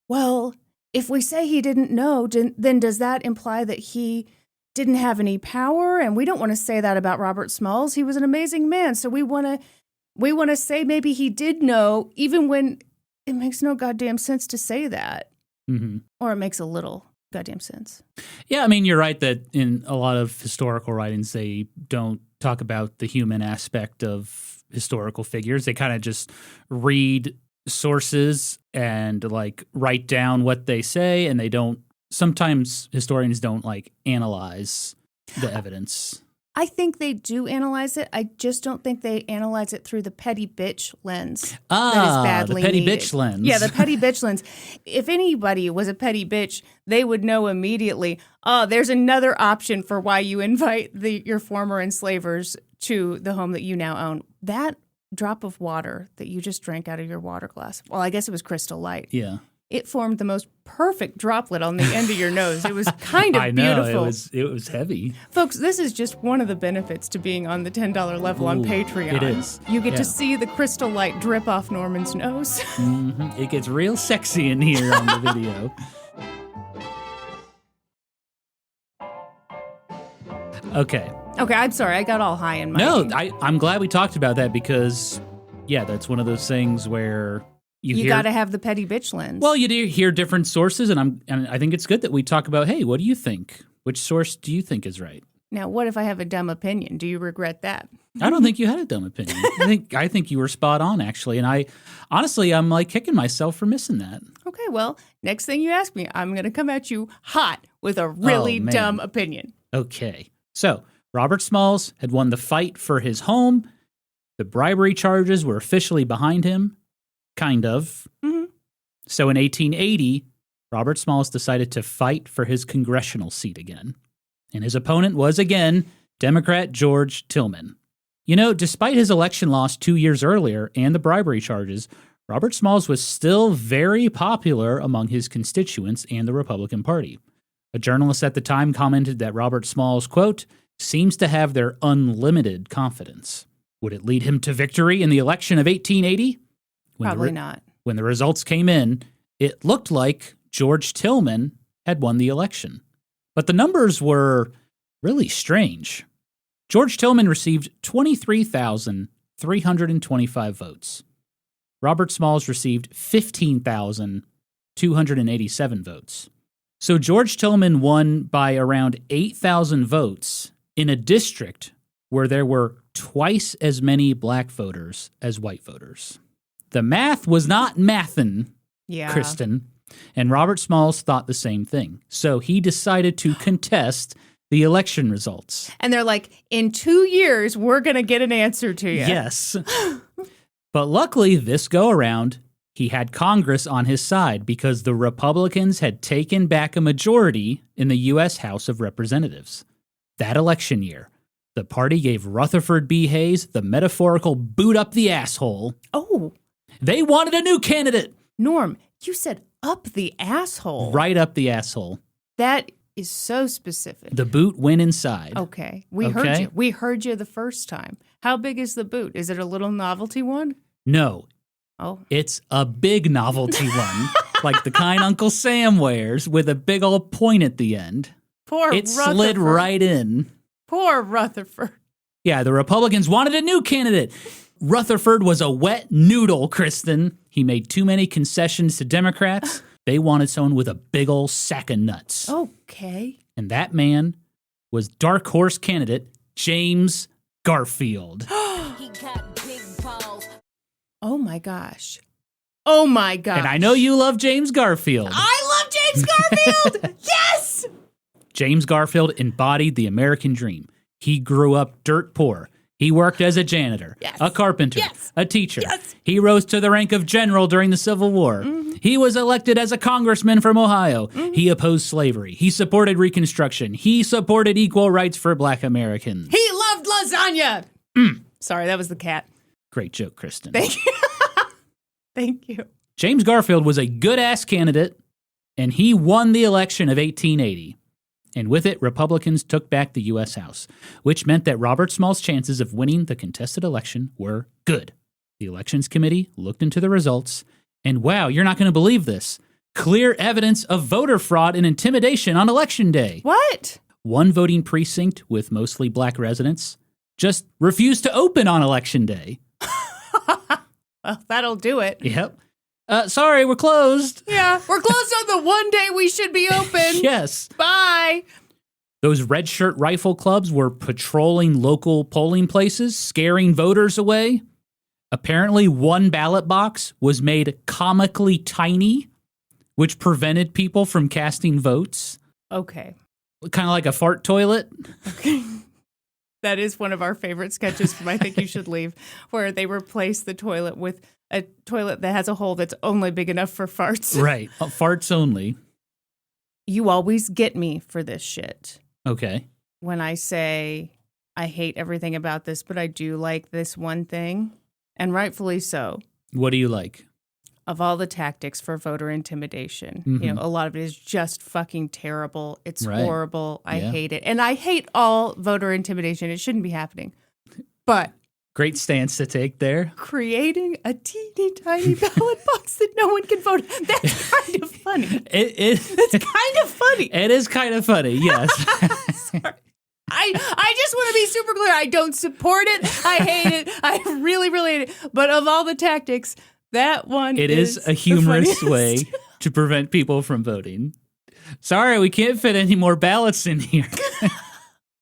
well, if we say he didn't know, then does that imply that he didn't have any power? And we don't want to say that about Robert Smalls. He was an amazing man. So we want to say maybe he did know, even when it makes no goddamn sense to say that. Mm-hmm. Or it makes a little goddamn sense. Yeah, I mean, you're right that in a lot of historical writings, they don't talk about the human aspect of historical figures. They kind of just read sources and write down what they say, and they don't. Sometimes historians don't analyze the evidence. I think they do analyze it. I just don't think they analyze it through the petty bitch lens. That is badly the petty needed. bitch lens. Yeah, the petty bitch lens. If anybody was a petty bitch, they would know immediately, there's another option for why you invite your former enslavers to the home that you now own. That drop of water that you just drank out of your water glass, well, I guess it was Crystal Light. Yeah. It formed the most perfect droplet on the end of your nose. It was kind of I know, beautiful. It was heavy. Folks, this is just one of the benefits to being on the $10 level on Patreon. It is. You get to see the Crystal Light drip off Norman's nose. Mm-hmm. It gets real sexy in here on the video. Okay, I'm sorry. I got all high in my... No, I'm glad we talked about that because, that's one of those things where... You got to have the petty bitch lens. Well, you do hear different sources, and I think it's good that we talk about, hey, what do you think? Which source do you think is right? Now, what if I have a dumb opinion? Do you regret that? I don't think you had a dumb opinion. I think you were spot on, actually, and I'm kicking myself for missing that. Okay, well, next thing you ask me, I'm going to come at you hot with a really dumb opinion. Okay, so Robert Smalls had won the fight for his home. The bribery charges were officially behind him. Kind of. Mm-hmm. So in 1880, Robert Smalls decided to fight for his congressional seat again. And his opponent was, again, Democrat George Tillman. You know, despite his election loss 2 years earlier and the bribery charges, Robert Smalls was still very popular among his constituents and the Republican Party. A journalist at the time commented that Robert Smalls, quote, seems to have their unlimited confidence. Would it lead him to victory in the election of 1880? Probably not. When the results came in, it looked like George Tillman had won the election. But the numbers were really strange. George Tillman received 23,325 votes. Robert Smalls received 15,287 votes. So George Tillman won by around 8,000 votes in a district where there were twice as many black voters as white voters. The math was not mathin', Kristen, and Robert Smalls thought the same thing. So he decided to contest the election results. And they're like, in 2 years, we're going to get an answer to you. Yes. But luckily, this go around, he had Congress on his side because the Republicans had taken back a majority in the U.S. House of Representatives. That election year, the party gave Rutherford B. Hayes the metaphorical boot up the asshole. Oh. They wanted a new candidate. Norm, you said up the asshole. Right up the asshole. That is so specific. The boot went inside. Okay. We heard you. We heard you the first time. How big is the boot? Is it a little novelty one? No. Oh. It's a big novelty one, like the kind Uncle Sam wears with a big old point at the end. Poor It Rutherford. slid right in. Poor Rutherford. Yeah, the Republicans wanted a new candidate. Rutherford was a wet noodle, Kristen. He made too many concessions to Democrats. They wanted someone with a big old sack of nuts. Okay. And that man was dark horse candidate James Garfield. He got big balls. Oh my gosh. Oh my gosh. And I know you love James Garfield. I love James Garfield. Yes. James Garfield embodied the American dream. He grew up dirt poor. He worked as a janitor, Yes. a carpenter, Yes. a teacher. Yes. He rose to the rank of general during the Civil War. Mm-hmm. He was elected as a congressman from Ohio. Mm-hmm. He opposed slavery. He supported Reconstruction. He supported equal rights for Black Americans. He loved lasagna. Sorry, that was the cat. Great joke, Kristen. Thank you. Thank you. James Garfield was a good-ass candidate, and he won the election of 1880. And with it, Republicans took back the U.S. House, which meant that Robert Smalls' chances of winning the contested election were good. The Elections Committee looked into the results, and wow, you're not going to believe this. Clear evidence of voter fraud and intimidation on Election Day. What? One voting precinct with mostly black residents just refused to open on Election Day. Well, that'll do it. Yep. Sorry, we're closed. Yeah, we're closed on the one day we should be open. Yes. Bye. Those red shirt rifle clubs were patrolling local polling places, scaring voters away. Apparently, one ballot box was made comically tiny, which prevented people from casting votes. Okay. Kind of like a fart toilet. Okay. That is one of our favorite sketches from I Think You Should Leave, where they replace the toilet with a toilet that has a hole that's only big enough for farts. Right. Farts only. You always get me for this shit. Okay. When I say I hate everything about this, but I do like this one thing, and rightfully so. What do you like? Of all the tactics for voter intimidation, you know, a lot of it is just fucking terrible. It's horrible. I hate it. And I hate all voter intimidation. It shouldn't be happening. But Great stance to take there. creating a teeny tiny ballot box that no one can vote, that's kind of funny. It's Kind of funny. It is kind of funny, yes. Sorry. I just want to be super clear. I don't support it. I hate it. I really, really hate it. But of all the tactics, that one It is is a humorous the funniest. way to prevent people from voting. Sorry, we can't fit any more ballots in here.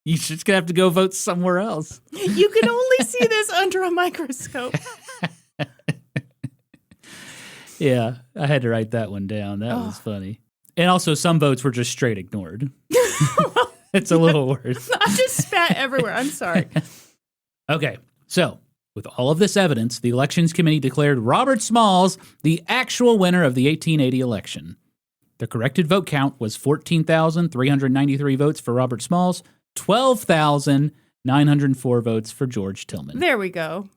You're just going to have to go vote somewhere else. You can only see this under a microscope. Yeah, I had to write that one down. That was funny. And also, some votes were just straight ignored. It's a little worse. I just spat everywhere. I'm sorry. Okay, so with all of this evidence, the Elections Committee declared Robert Smalls the actual winner of the 1880 election. The corrected vote count was 14,393 votes for Robert Smalls, 12,000 904 votes for George Tillman. There we go.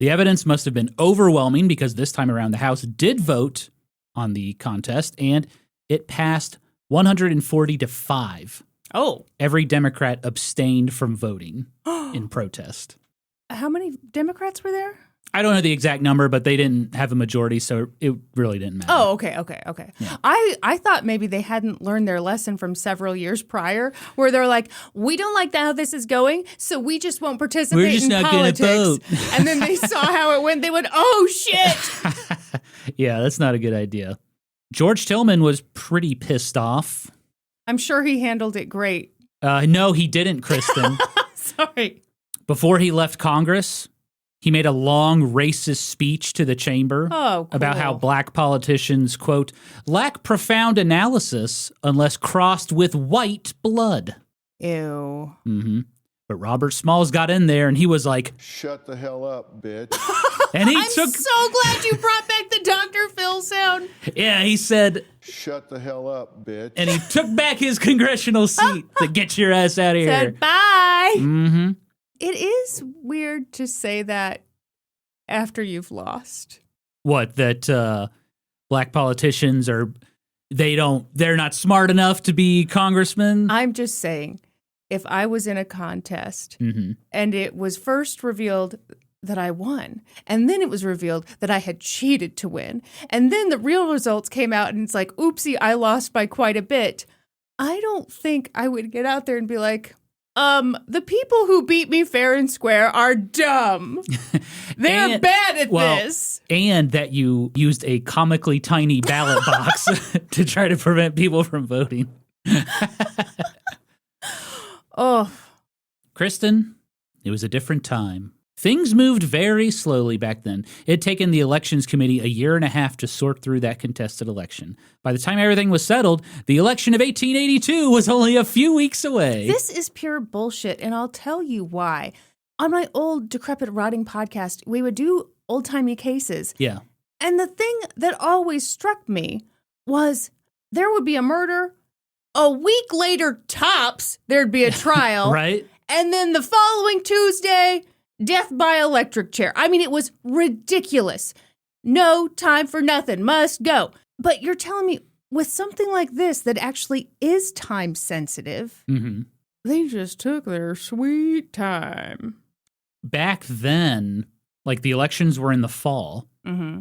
The evidence must have been overwhelming because this time around the House did vote on the contest, and it passed 140 to 5. Oh. Every Democrat abstained from voting in protest. How many Democrats were there? I don't know the exact number, but they didn't have a majority, so it really didn't matter. Oh, okay. Yeah. I thought maybe they hadn't learned their lesson from several years prior, where they're like, we don't like how this is going, so we just won't participate We're just in not politics. gonna vote. And then they saw how it went. They went, oh, shit. Yeah, that's not a good idea. George Tillman was pretty pissed off. I'm sure he handled it great. No, he didn't, Kristen. Sorry. Before he left Congress, he made a long racist speech to the chamber about how black politicians, quote, lack profound analysis unless crossed with white blood. Ew. Mm-hmm. But Robert Smalls got in there and he was like, shut the hell up, bitch. And I'm so glad you brought back the Dr. Phil sound. Yeah, he said, shut the hell up, bitch. and he took back his congressional seat to get your ass out of here. Said bye. Mm-hmm. It is weird to say that after you've lost. What, that black politicians they're not smart enough to be congressmen? I'm just saying, if I was in a contest Mm-hmm. and it was first revealed that I won, and then it was revealed that I had cheated to win, and then the real results came out and it's like, oopsie, I lost by quite a bit. I don't think I would get out there and be like, the people who beat me fair and square are dumb. They're bad at this. And that you used a comically tiny ballot box to try to prevent people from voting. Oh. Kristen, it was a different time. Things moved very slowly back then. It had taken the Elections Committee a year and a half to sort through that contested election. By the time everything was settled, the election of 1882 was only a few weeks away. This is pure bullshit, and I'll tell you why. On my old Decrepit Rotting podcast, we would do old-timey cases. Yeah. And the thing that always struck me was there would be a murder. A week later, tops, there'd be a trial. Right? And then the following Tuesday, death by electric chair. I mean, it was ridiculous. No time for nothing. Must go. But you're telling me with something like this that actually is time sensitive, Mm-hmm. they just took their sweet time. Back then, like the elections were in the fall, Mm-hmm.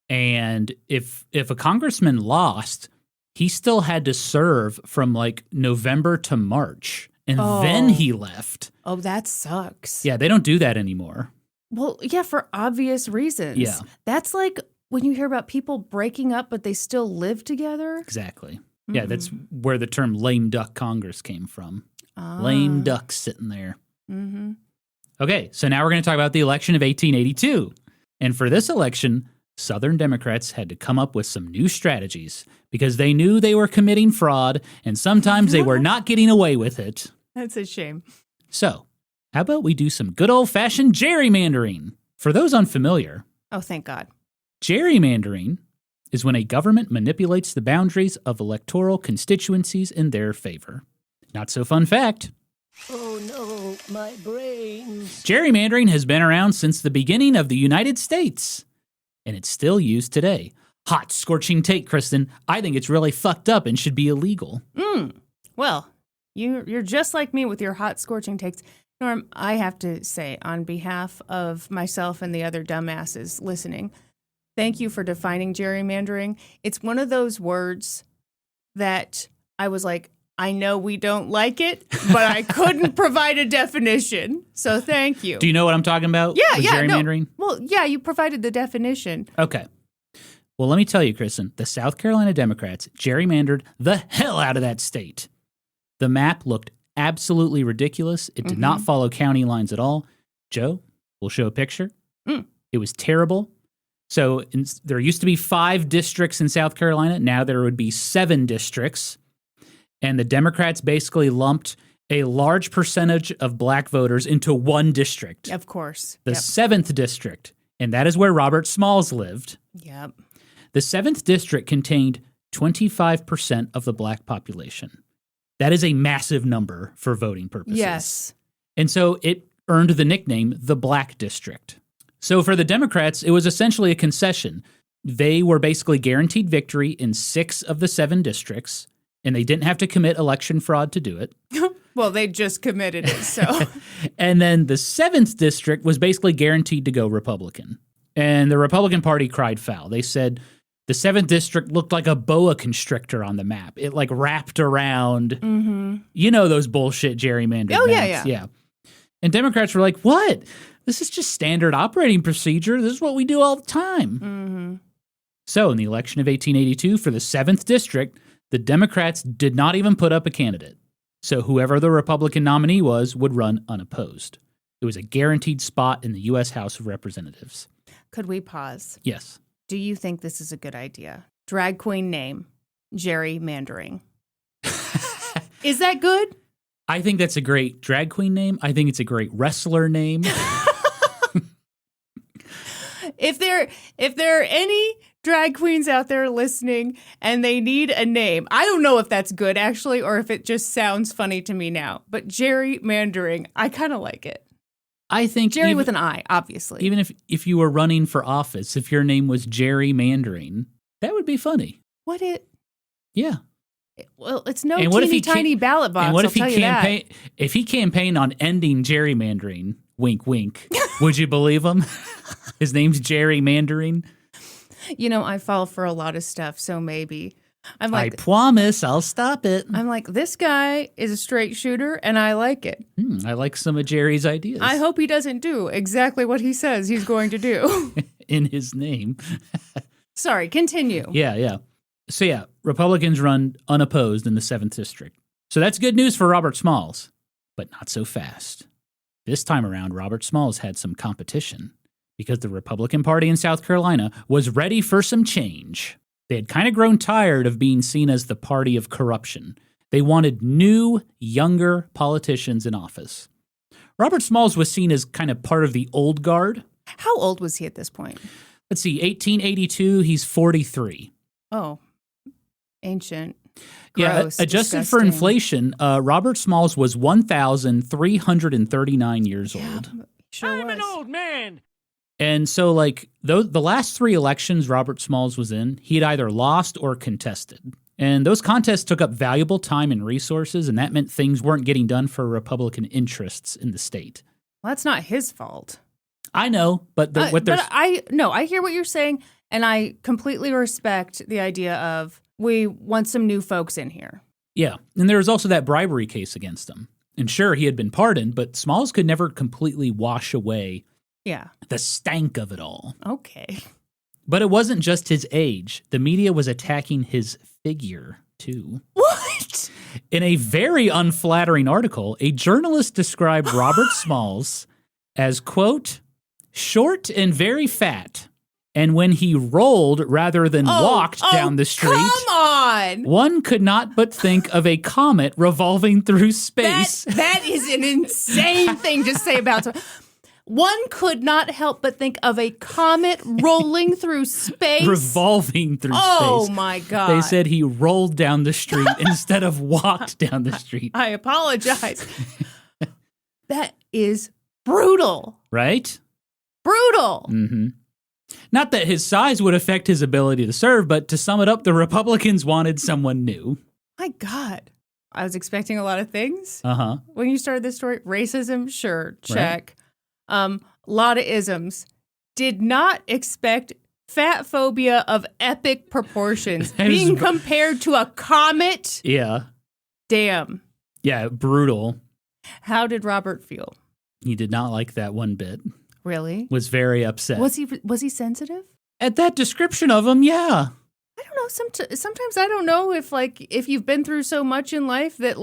and if a congressman lost, he still had to serve from like November to March, and then he left. Oh, that sucks. Yeah, they don't do that anymore. Well, yeah, for obvious reasons. Yeah. That's like when you hear about people breaking up, but they still live together. Exactly. Yeah, that's where the term lame duck Congress came from. Lame ducks sitting there. Mm-hmm. Okay, so now we're going to talk about the election of 1882. And for this election, Southern Democrats had to come up with some new strategies because they knew they were committing fraud and sometimes they were not getting away with it. That's a shame. So, how about we do some good old-fashioned gerrymandering? For those unfamiliar, Oh, thank God. gerrymandering is when a government manipulates the boundaries of electoral constituencies in their favor. Not so fun fact. Oh no, my brains. Gerrymandering has been around since the beginning of the United States, and it's still used today. Hot, scorching take, Kristen. I think it's really fucked up and should be illegal. Well, you're just like me with your hot, scorching takes. Norm, I have to say, on behalf of myself and the other dumbasses listening, thank you for defining gerrymandering. It's one of those words that I was like, I know we don't like it, but I couldn't provide a definition. So thank you. Do you know what I'm talking about? Yeah, with yeah. gerrymandering? No. Well, yeah, you provided the definition. Okay. Well, let me tell you, Kristen, the South Carolina Democrats gerrymandered the hell out of that state. The map looked absolutely ridiculous. It did not follow county lines at all. Joe, we'll show a picture. It was terrible. So there used to be 5 districts in South Carolina. Now there would be 7 districts. And the Democrats basically lumped a large percentage of black voters into one district. Of course. The 7th district. And that is where Robert Smalls lived. Yep. The 7th district contained 25% of the black population. That is a massive number for voting purposes. Yes. And so it earned the nickname the Black District. So for the Democrats, it was essentially a concession. They were basically guaranteed victory in 6 of the 7 districts, and they didn't have to commit election fraud to do it. Well, they just committed it, so. And then the 7th district was basically guaranteed to go Republican. And the Republican Party cried foul. They said the 7th district looked like a boa constrictor on the map. It like wrapped around, you know, those bullshit gerrymandering Oh, maps. Yeah. And Democrats were like, what? This is just standard operating procedure. This is what we do all the time. So in the election of 1882 for the 7th district, the Democrats did not even put up a candidate. So whoever the Republican nominee was would run unopposed. It was a guaranteed spot in the U.S. House of Representatives. Could we pause? Yes. Do you think this is a good idea? Drag queen name, gerrymandering. Is that good? I think that's a great drag queen name. I think it's a great wrestler name. If there are any drag queens out there listening and they need a name, I don't know if that's good actually, or if it just sounds funny to me now. But gerrymandering, I kind of like it. I think Jerry with an I, obviously. Even if you were running for office, if your name was gerrymandering, that would be funny. What it? Yeah. Well, it's no And what if teeny he tiny ballot box. And what I'll if he tell you that. if he campaigned on ending gerrymandering? Wink, wink. Would you believe him? His name's gerrymandering. You know, I fall for a lot of stuff, so maybe. I'm like, I promise I'll stop it. I'm like, this guy is a straight shooter, and I like it. I like some of Jerry's ideas. I hope he doesn't do exactly what he says he's going to do. In his name. Sorry, continue. Yeah. So yeah, Republicans run unopposed in the 7th district. So that's good news for Robert Smalls, but not so fast. This time around, Robert Smalls had some competition because the Republican Party in South Carolina was ready for some change. They had kind of grown tired of being seen as the party of corruption. They wanted new, younger politicians in office. Robert Smalls was seen as kind of part of the old guard. How old was he at this point? Let's see, 1882, he's 43. Oh, ancient. Yeah, Gross, adjusted for disgusting. inflation, Robert Smalls was 1,339 years old. Sure I'm was. an old man. And so, like, the last 3 elections Robert Smalls was in, he had either lost or contested. And those contests took up valuable time and resources, and that meant things weren't getting done for Republican interests in the state. Well, that's not his fault. I know, but I hear what you're saying, and I completely respect the idea of we want some new folks in here. Yeah, and there was also that bribery case against him. And sure, he had been pardoned, but Smalls could never completely wash away the stank of it all. Okay. But it wasn't just his age. The media was attacking his figure, too. What? In a very unflattering article, a journalist described Robert Smalls as, quote, short and very fat. And when he rolled rather than walked down the street, come on! One could not but think of a comet revolving through space. That is an insane thing to say about someone. One could not help but think of a comet rolling through space. Revolving through space. Oh, my God. They said he rolled down the street instead of walked down the street. I apologize. That is brutal. Right? Brutal. Mm-hmm. Not that his size would affect his ability to serve, but to sum it up, the Republicans wanted someone new. My God. I was expecting a lot of things. Uh-huh. When you started this story, racism, sure, check. Lot of isms. Did not expect fat phobia of epic proportions being compared to a comet. Yeah. Damn. Yeah, brutal. How did Robert feel? He did not like that one bit. Really? Was very upset. Was he sensitive? At that description of him, yeah. I don't know. Sometimes I don't know if you've been through so much in life that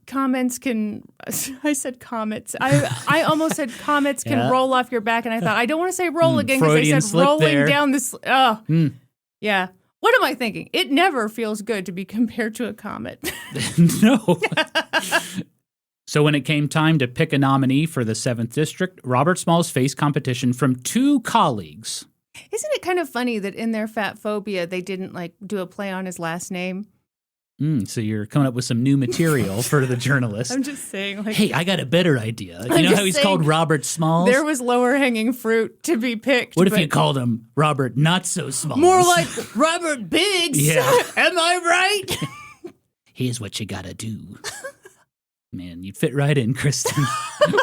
comments can. I said comets. I almost said comets can roll off your back, and I thought I don't want to say roll again because they said rolling there. down this. Oh, yeah. What am I thinking? It never feels good to be compared to a comet. No. So when it came time to pick a nominee for the 7th District, Robert Smalls faced competition from 2 colleagues. Isn't it kind of funny that in their fat phobia, they didn't do a play on his last name? So you're coming up with some new material for the journalist. I'm just saying, like, Hey, I got a better idea. You I'm know just how he's saying, called Robert Smalls? there was lower hanging fruit to be picked. What if but you called him Robert Not So Smalls? more like Robert Biggs? Yeah. Am I right? Here's what you gotta do. Man, you'd fit right in, Kristen,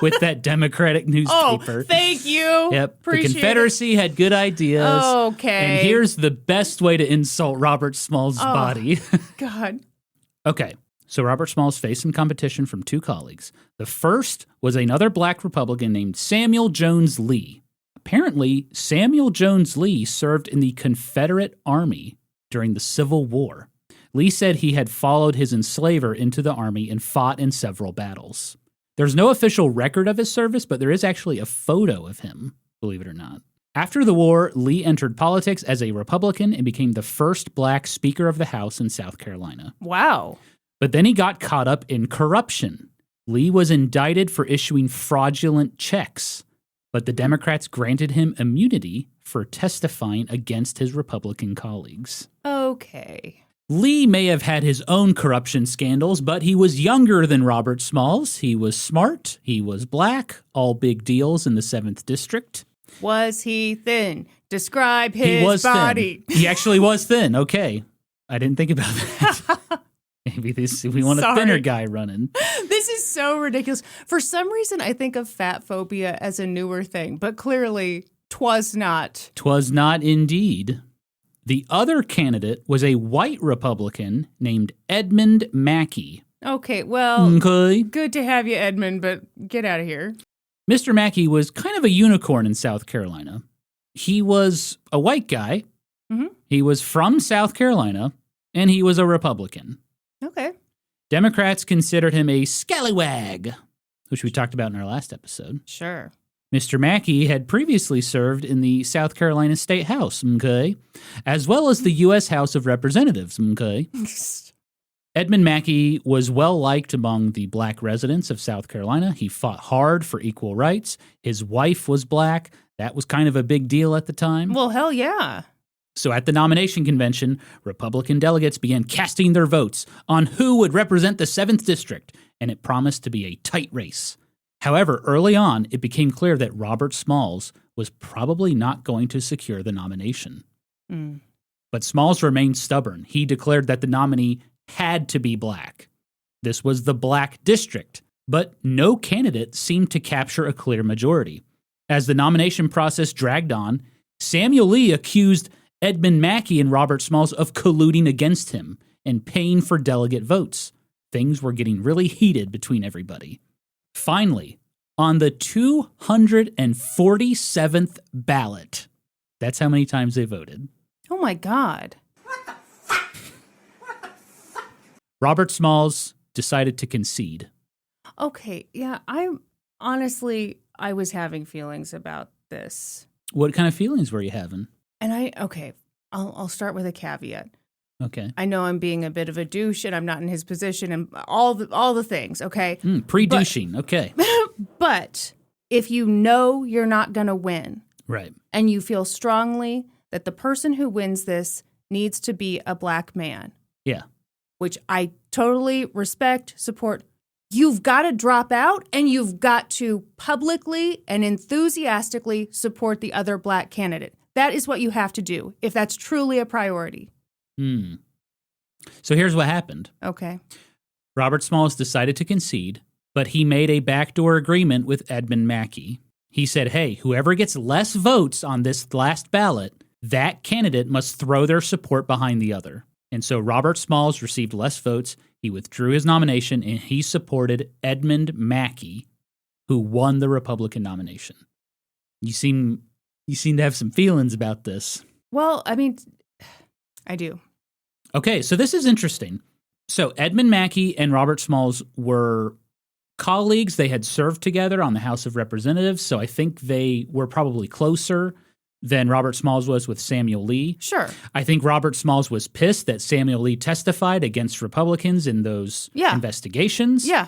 with that Democratic Oh, newspaper. thank you. Yep. Appreciate The Confederacy had good ideas. Okay. And here's the best way to insult Robert Smalls' body. it. God. Okay. So Robert Smalls faced some competition from two colleagues. The first was another black Republican named Samuel Jones Lee. Apparently, Samuel Jones Lee served in the Confederate Army during the Civil War. Lee said he had followed his enslaver into the Army and fought in several battles. There's no official record of his service, but there is actually a photo of him, believe it or not. After the war, Lee entered politics as a Republican and became the first black Speaker of the House in South Carolina. Wow. But then he got caught up in corruption. Lee was indicted for issuing fraudulent checks, but the Democrats granted him immunity for testifying against his Republican colleagues. Okay. Lee may have had his own corruption scandals, but he was younger than Robert Smalls. He was smart. He was black. All big deals in the 7th District. Was he thin? Describe his He was body. thin. He actually was thin. Okay. I didn't think about that. Maybe we want a Sorry. thinner guy running. This is so ridiculous. For some reason, I think of fat phobia as a newer thing, but clearly 'twas not. 'Twas not indeed. The other candidate was a white Republican named Edmund Mackey. Okay, well, Okay. good to have you, Edmund, but get out of here. Mr. Mackey was kind of a unicorn in South Carolina. He was a white guy. Mhm. He was from South Carolina, and he was a Republican. Okay. Democrats considered him a scallywag, which we talked about in our last episode. Sure. Mr. Mackey had previously served in the South Carolina State House, okay, as well as the U.S. House of Representatives, okay. Edmund Mackey was well liked among the black residents of South Carolina. He fought hard for equal rights. His wife was black. That was kind of a big deal at the time. Well, hell yeah. So at the nomination convention, Republican delegates began casting their votes on who would represent the 7th District, and it promised to be a tight race. However, early on, it became clear that Robert Smalls was probably not going to secure the nomination. Mm. But Smalls remained stubborn. He declared that the nominee had to be black. This was the black district, but no candidate seemed to capture a clear majority. As the nomination process dragged on, Samuel Lee accused Edmund Mackey and Robert Smalls of colluding against him and paying for delegate votes. Things were getting really heated between everybody. Finally, on the 247th ballot, that's how many times they voted, Oh my God. Robert Smalls decided to concede. Okay, yeah, I was having feelings about this. What kind of feelings were you having? And I'll start with a caveat. Okay. I know I'm being a bit of a douche and I'm not in his position and all the things, okay? Pre-douching, okay. But if you know you're not going to win Right. and you feel strongly that the person who wins this needs to be a black man, Yeah. which I totally respect, support, you've got to drop out and you've got to publicly and enthusiastically support the other black candidate. That is what you have to do if that's truly a priority. So here's what happened. Okay. Robert Smalls decided to concede, but he made a backdoor agreement with Edmund Mackey. He said, hey, whoever gets less votes on this last ballot, that candidate must throw their support behind the other. And so Robert Smalls received less votes. He withdrew his nomination, and he supported Edmund Mackey, who won the Republican nomination. You seem to have some feelings about this. Well, I mean, I do. Okay, so this is interesting. So Edmund Mackey and Robert Smalls were colleagues. They had served together on the House of Representatives, so I think they were probably closer than Robert Smalls was with Samuel Lee. Sure. I think Robert Smalls was pissed that Samuel Lee testified against Republicans in those investigations. Yeah.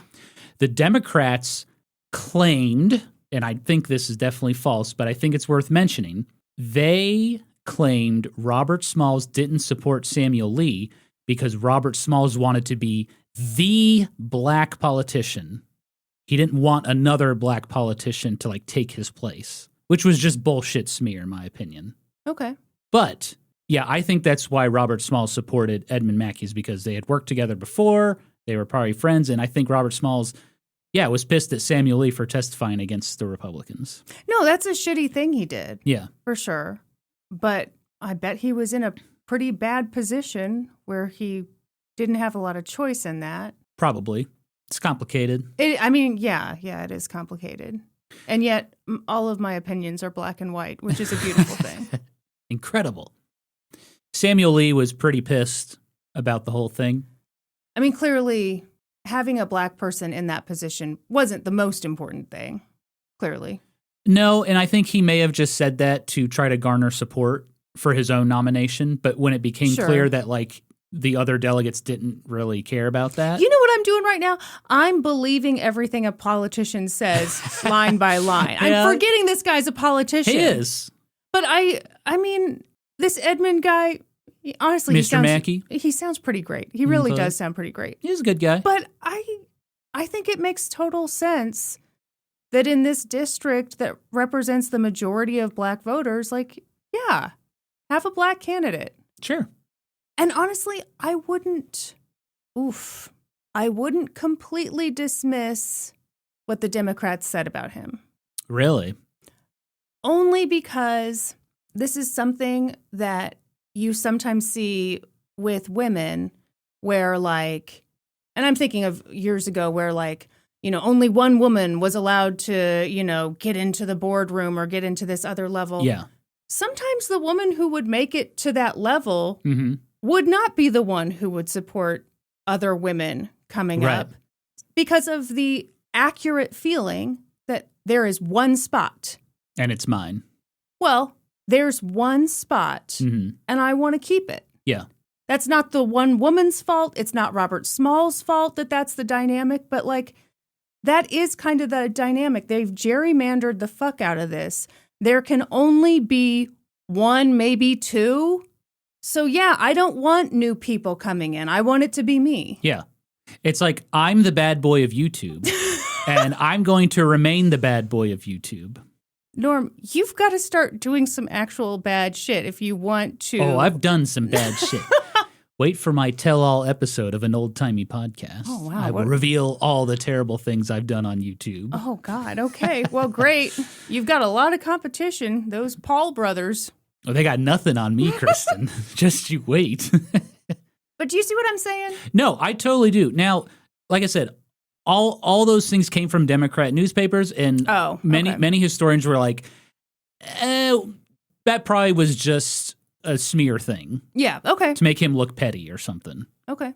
The Democrats claimed, and I think this is definitely false, but I think it's worth mentioning, they claimed Robert Smalls didn't support Samuel Lee because Robert Smalls wanted to be the black politician. He didn't want another black politician to like take his place, which was just bullshit smear, in my opinion. Okay. But yeah, I think that's why Robert Smalls supported Edmund Mackey, is because they had worked together before. They were probably friends. And I think Robert Smalls, was pissed at Samuel Lee for testifying against the Republicans. No, that's a shitty thing he did. Yeah. For sure. But I bet he was in a pretty bad position where he didn't have a lot of choice in that. Probably. It's complicated. It is complicated. And yet, all of my opinions are black and white, which is a beautiful thing. Incredible. Samuel Lee was pretty pissed about the whole thing. I mean, clearly, having a black person in that position wasn't the most important thing. Clearly. No, and I think he may have just said that to try to garner support for his own nomination. But when it became clear that, like, the other delegates didn't really care about that. You know what I'm doing right now? I'm believing everything a politician says line by line. Yeah. I'm forgetting this guy's a politician. He is. But I mean, this Edmund guy, honestly, Mr. Mackey? He sounds pretty great. He really does sound pretty great. He's a good guy. But I think it makes total sense that in this district that represents the majority of black voters, like, yeah, have a black candidate. Sure. And honestly, I wouldn't completely dismiss what the Democrats said about him. Really? Only because this is something that you sometimes see with women where, like, and I'm thinking of years ago where, like, you know, only one woman was allowed to, you know, get into the boardroom or get into this other level. Yeah. Sometimes the woman who would make it to that level Mm-hmm. would not be the one who would support other women coming up because of the accurate feeling that there is one spot. And it's mine. Well, there's one spot, Mm-hmm. and I want to keep it. Yeah. That's not the one woman's fault. It's not Robert Small's fault that that's the dynamic, but, like, that is kind of the dynamic. They've gerrymandered the fuck out of this. There can only be one, maybe two. So, yeah, I don't want new people coming in. I want it to be me. Yeah. It's like, I'm the bad boy of YouTube, and I'm going to remain the bad boy of YouTube. Norm, you've got to start doing some actual bad shit if you want to. Oh, I've done some bad shit. Wait for my tell-all episode of an old-timey podcast. Oh, wow. I will reveal all the terrible things I've done on YouTube. Oh, God. Okay. Well, great. You've got a lot of competition. Those Paul brothers. Oh, they got nothing on me, Kristen. Just you wait. But do you see what I'm saying? No, I totally do. Now, like I said, all those things came from Democrat newspapers, and many historians were like, that probably was just a smear thing. Yeah, okay. To make him look petty or something. Okay.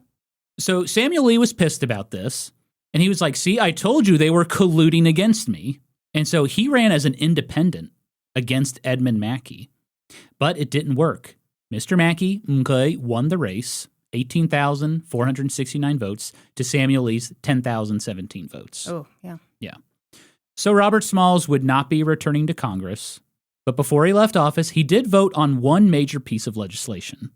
So Samuel Lee was pissed about this, and he was like, see, I told you they were colluding against me. And so he ran as an independent against Edmund Mackey. But it didn't work. Mr. Mackey won the race, 18,469 votes to Samuel Lee's 10,017 votes. Oh, yeah. Yeah. So Robert Smalls would not be returning to Congress, but before he left office, he did vote on one major piece of legislation,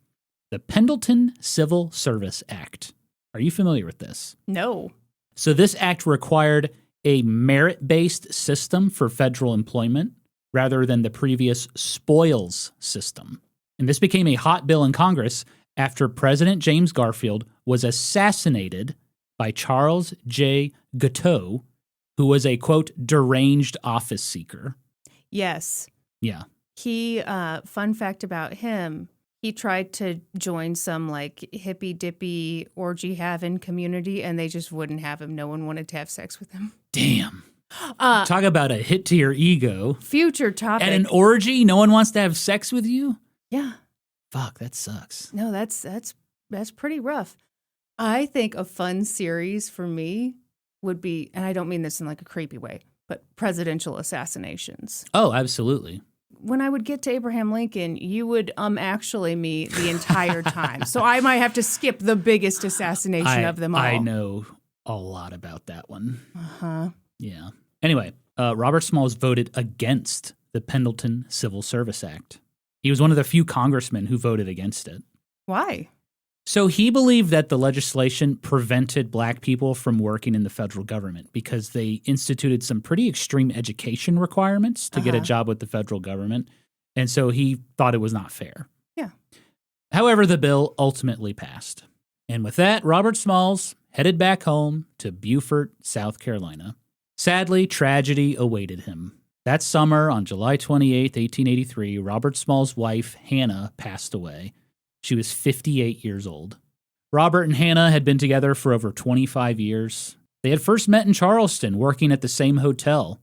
the Pendleton Civil Service Act. Are you familiar with this? No. So this act required a merit-based system for federal employment rather than the previous spoils system. And this became a hot bill in Congress after President James Garfield was assassinated by Charles J. Guiteau, who was a, quote, deranged office seeker. Yes. Yeah. He, fun fact about him, he tried to join some, like, hippy-dippy orgy-having community, and they just wouldn't have him. No one wanted to have sex with him. Damn. Talk about a hit to your ego. Future topic. At an orgy, no one wants to have sex with you? Yeah. Fuck, that sucks. No, that's pretty rough. I think a fun series for me would be, and I don't mean this in like a creepy way, but presidential assassinations. Oh, absolutely. When I would get to Abraham Lincoln, you would actually me the entire time. So I might have to skip the biggest assassination of them all. I know a lot about that one. Uh-huh. Yeah. Anyway, Robert Smalls voted against the Pendleton Civil Service Act. He was one of the few congressmen who voted against it. Why? So he believed that the legislation prevented black people from working in the federal government because they instituted some pretty extreme education requirements to get a job with the federal government. And so he thought it was not fair. Yeah. However, the bill ultimately passed. And with that, Robert Smalls headed back home to Beaufort, South Carolina. Sadly, tragedy awaited him. That summer, on July 28, 1883, Robert Smalls' wife, Hannah, passed away. She was 58 years old. Robert and Hannah had been together for over 25 years. They had first met in Charleston, working at the same hotel.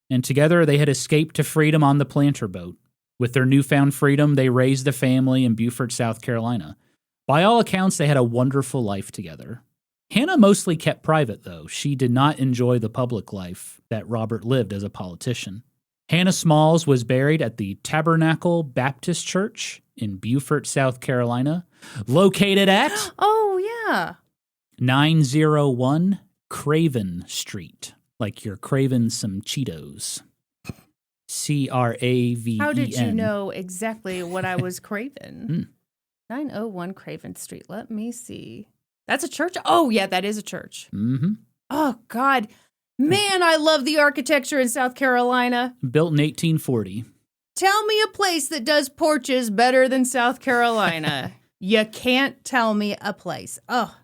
And together they had escaped to freedom on the planter boat. With their newfound freedom, they raised a family in Beaufort, South Carolina. By all accounts, they had a wonderful life together. Hannah mostly kept private, though. She did not enjoy the public life that Robert lived as a politician. Hannah Smalls was buried at the Tabernacle Baptist Church in Beaufort, South Carolina, located at 901 Craven Street, like you're craving some Cheetos. Craven. How did you know exactly what I was craving? 901 Craven Street. Let me see. That's a church? Oh, yeah, that is a church. Mm-hmm. Oh, God. Man, I love the architecture in South Carolina. Built in 1840. Tell me a place that does porches better than South Carolina. You can't tell me a place. Oh,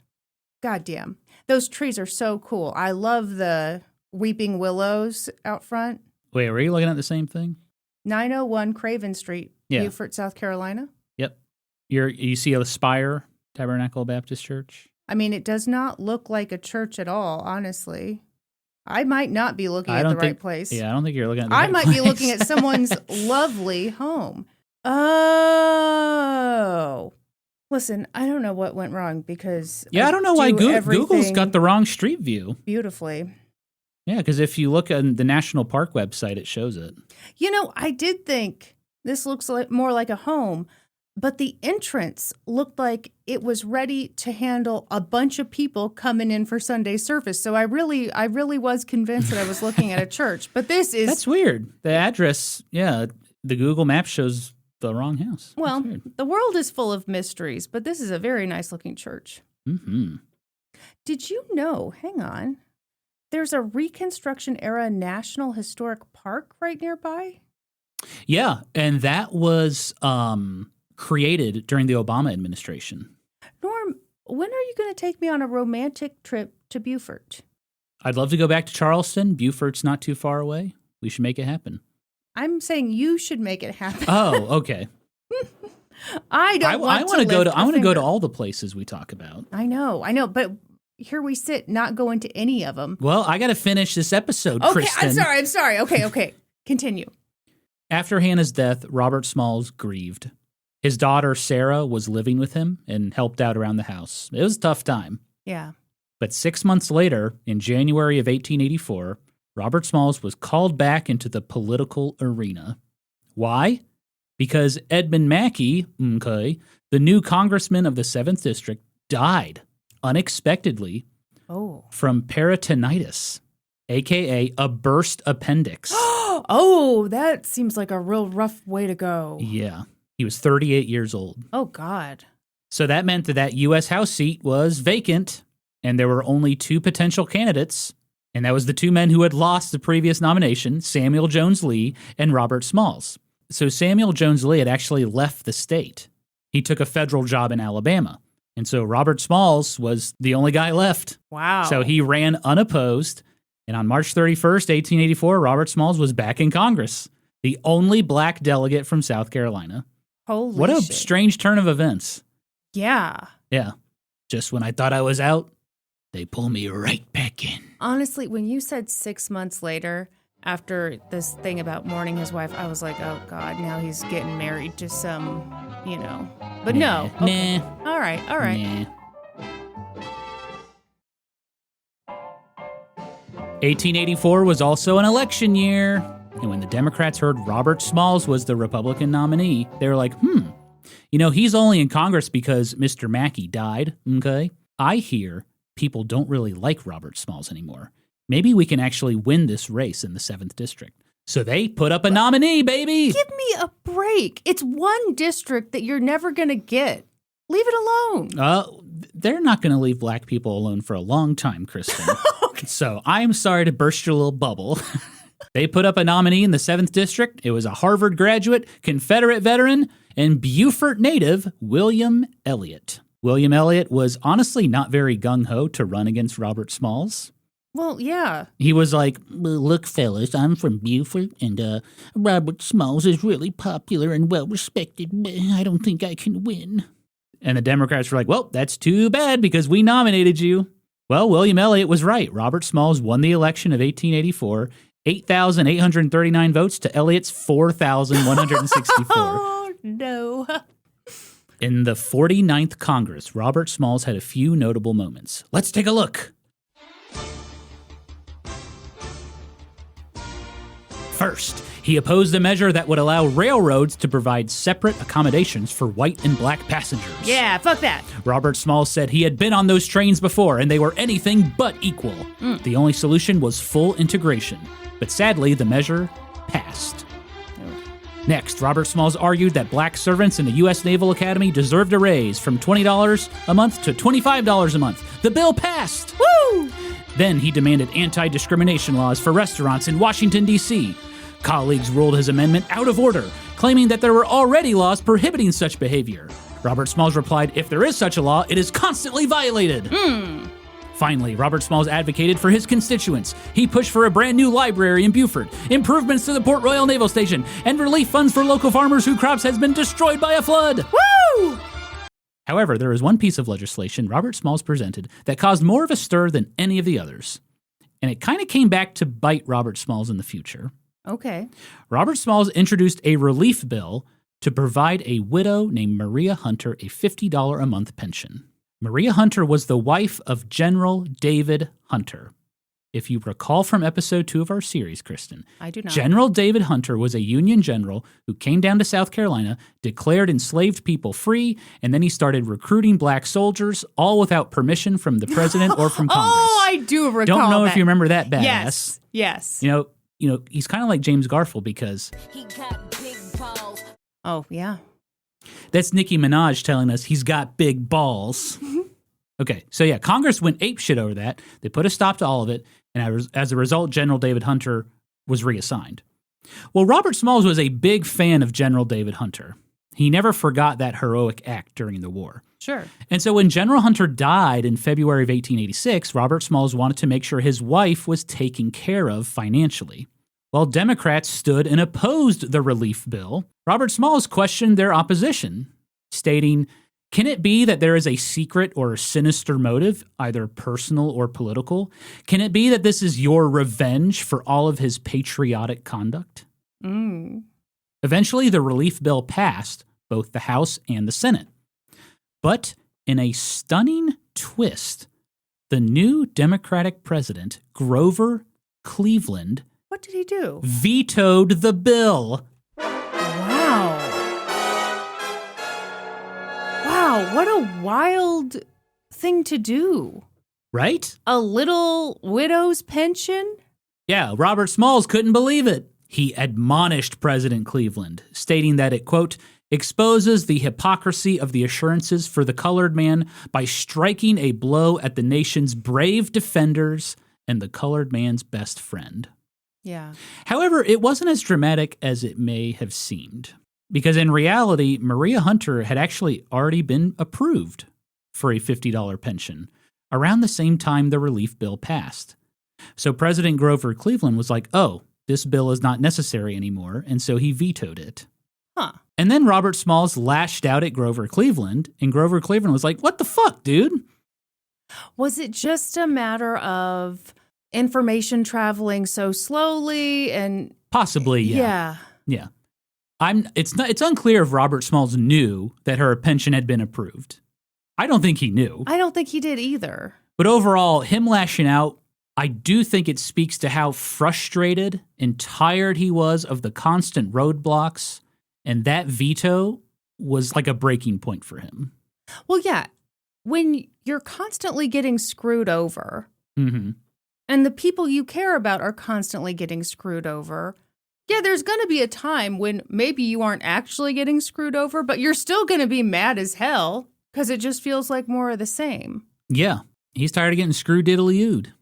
goddamn. Those trees are so cool. I love the weeping willows out front. Wait, were you looking at the same thing? 901 Craven Street, Beaufort, South Carolina. Yep. You see a spire, Tabernacle Baptist Church? I mean, it does not look like a church at all, honestly. I might not be looking at the right place. Yeah, I don't think you're looking at the right place. I might be looking at someone's lovely home. Oh. Listen, I don't know what went wrong because I don't know why Google's got the wrong street view. Beautifully. Yeah, because if you look on the National Park website, it shows it. You know, I did think this looks more like a home, but the entrance looked like it was ready to handle a bunch of people coming in for Sunday service. So I really was convinced that I was looking at a church. But this is... That's weird. The address, the Google map shows the wrong house. Well, the world is full of mysteries, but this is a very nice looking church. Mm-hmm. Did you know, hang on, there's a Reconstruction era National Historic Park right nearby? Yeah, and that was created during the Obama administration. Norm, when are you going to take me on a romantic trip to Beaufort? I'd love to go back to Charleston. Beaufort's not too far away. We should make it happen. I'm saying you should make it happen. Oh, okay. I want to go to all the places we talk about. I know, but here we sit, not going to any of them. Well, I got to finish this episode, okay, Kristen. I'm sorry. Okay. Continue. After Hannah's death, Robert Smalls grieved. His daughter, Sarah, was living with him and helped out around the house. It was a tough time. Yeah. But 6 months later, in January of 1884, Robert Smalls was called back into the political arena. Why? Because Edmund Mackey, the new congressman of the 7th District, died unexpectedly from peritonitis, a.k.a. a burst appendix. Oh, that seems like a real rough way to go. Yeah. He was 38 years old. Oh, God. So that meant that U.S. House seat was vacant, and there were only 2 potential candidates, and that was the 2 men who had lost the previous nomination, Samuel Jones Lee and Robert Smalls. So Samuel Jones Lee had actually left the state. He took a federal job in Alabama, and so Robert Smalls was the only guy left. Wow. So he ran unopposed, and on March 31st, 1884, Robert Smalls was back in Congress, the only black delegate from South Carolina. Holy What a shit. strange turn of events. Yeah. Yeah. Just when I thought I was out, they pull me right back in. Honestly, when you said 6 months later, after this thing about mourning his wife, I was like, oh, God, now he's getting married to some, But no. Okay. Nah. All right. Nah. 1884 was also an election year. And when the Democrats heard Robert Smalls was the Republican nominee, they were like, he's only in Congress because Mr. Mackey died, okay? I hear people don't really like Robert Smalls anymore. Maybe we can actually win this race in the 7th District. So they put up a nominee, baby! Give me a break. It's one district that you're never going to get. Leave it alone. They're not going to leave black people alone for a long time, Kristen. So I'm sorry to burst your little bubble. They put up a nominee in the 7th District. It was a Harvard graduate, Confederate veteran, and Beaufort native William Elliott. William Elliott was honestly not very gung-ho to run against Robert Smalls. Well, yeah. He was like, look, fellas, I'm from Beaufort, and Robert Smalls is really popular and well-respected. I don't think I can win. And the Democrats were like, well, that's too bad because we nominated you. Well, William Elliott was right. Robert Smalls won the election of 1884, 8,839 votes to Elliott's 4,164. Oh, no. In the 49th Congress, Robert Smalls had a few notable moments. Let's take a look. First, he opposed a measure that would allow railroads to provide separate accommodations for white and black passengers. Yeah, fuck that. Robert Smalls said he had been on those trains before and they were anything but equal. The only solution was full integration. But sadly, the measure passed. Next, Robert Smalls argued that black servants in the U.S. Naval Academy deserved a raise from $20 a month to $25 a month. The bill passed. Woo! Then he demanded anti-discrimination laws for restaurants in Washington, D.C. Colleagues ruled his amendment out of order, claiming that there were already laws prohibiting such behavior. Robert Smalls replied, if there is such a law, it is constantly violated. Finally, Robert Smalls advocated for his constituents. He pushed for a brand new library in Beaufort, improvements to the Port Royal Naval Station, and relief funds for local farmers whose crops has been destroyed by a flood. Woo! However, there is one piece of legislation Robert Smalls presented that caused more of a stir than any of the others. And it kind of came back to bite Robert Smalls in the future. Okay. Robert Smalls introduced a relief bill to provide a widow named Maria Hunter a $50 a month pension. Maria Hunter was the wife of General David Hunter. If you recall from episode 2 of our series, Kristen, I do not. General David Hunter was a Union general who came down to South Carolina, declared enslaved people free, and then he started recruiting black soldiers, all without permission from the president or from Congress. Oh, I do recall Don't know that. if you remember that badass. Yes. You know, he's kind of like James Garfield because He got big balls. Oh, yeah. that's Nicki Minaj telling us he's got big balls. Okay, so yeah, Congress went apeshit over that. They put a stop to all of it, and as a result, General David Hunter was reassigned. Well, Robert Smalls was a big fan of General David Hunter. He never forgot that heroic act during the war. Sure. And so when General Hunter died in February of 1886, Robert Smalls wanted to make sure his wife was taken care of financially. While Democrats stood and opposed the relief bill, Robert Smalls questioned their opposition, stating, can it be that there is a secret or a sinister motive, either personal or political? Can it be that this is your revenge for all of his patriotic conduct? Eventually, the relief bill passed both the House and the Senate. But in a stunning twist, the new Democratic president, Grover Cleveland, What did he do? vetoed the bill. Wow, what a wild thing to do. Right? A little widow's pension? Yeah, Robert Smalls couldn't believe it. He admonished President Cleveland, stating that it, quote, exposes the hypocrisy of the assurances for the colored man by striking a blow at the nation's brave defenders and the colored man's best friend. Yeah. However, it wasn't as dramatic as it may have seemed, because in reality, Maria Hunter had actually already been approved for a $50 pension around the same time the relief bill passed. So President Grover Cleveland was like, oh, this bill is not necessary anymore, and so he vetoed it. Huh. And then Robert Smalls lashed out at Grover Cleveland, and Grover Cleveland was like, what the fuck, dude? Was it just a matter of information traveling so slowly and Possibly, yeah. It's unclear if Robert Smalls knew that her pension had been approved. I don't think he knew. I don't think he did either. But overall, him lashing out, I do think it speaks to how frustrated and tired he was of the constant roadblocks, and that veto was like a breaking point for him. Well, yeah. When you're constantly getting screwed over, Mm-hmm. and the people you care about are constantly getting screwed over, yeah, there's going to be a time when maybe you aren't actually getting screwed over, but you're still going to be mad as hell Because it just feels like more of the same. Yeah, he's tired of getting screw-diddly-ooed.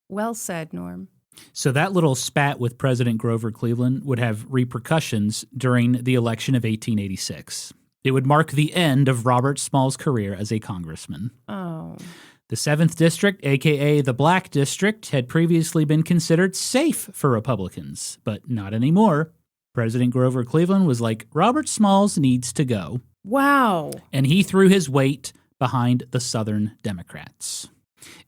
Well said, Norm. So that little spat with President Grover Cleveland would have repercussions during the election of 1886. It would mark the end of Robert Small's career as a congressman. Oh. The 7th District, a.k.a. the Black District, had previously been considered safe for Republicans, but not anymore. President Grover Cleveland was like, Robert Smalls needs to go. Wow. And he threw his weight behind the Southern Democrats.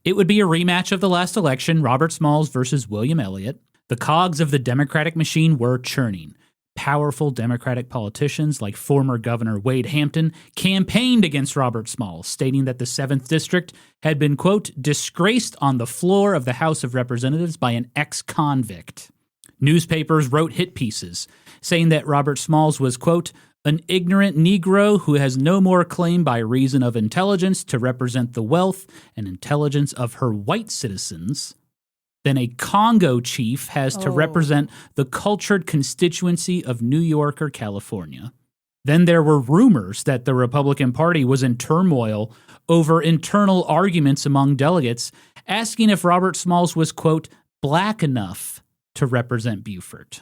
It would be a rematch of the last election, Robert Smalls versus William Elliott. The cogs of the Democratic machine were churning. Powerful Democratic politicians like former Governor Wade Hampton campaigned against Robert Smalls, stating that the 7th District had been, quote, disgraced on the floor of the House of Representatives by an ex-convict. Newspapers wrote hit pieces saying that Robert Smalls was, quote, an ignorant Negro who has no more claim by reason of intelligence to represent the wealth and intelligence of her white citizens than a Congo chief has to represent the cultured constituency of New York or California. Then there were rumors that the Republican Party was in turmoil over internal arguments among delegates, asking if Robert Smalls was, quote, black enough to represent Beaufort.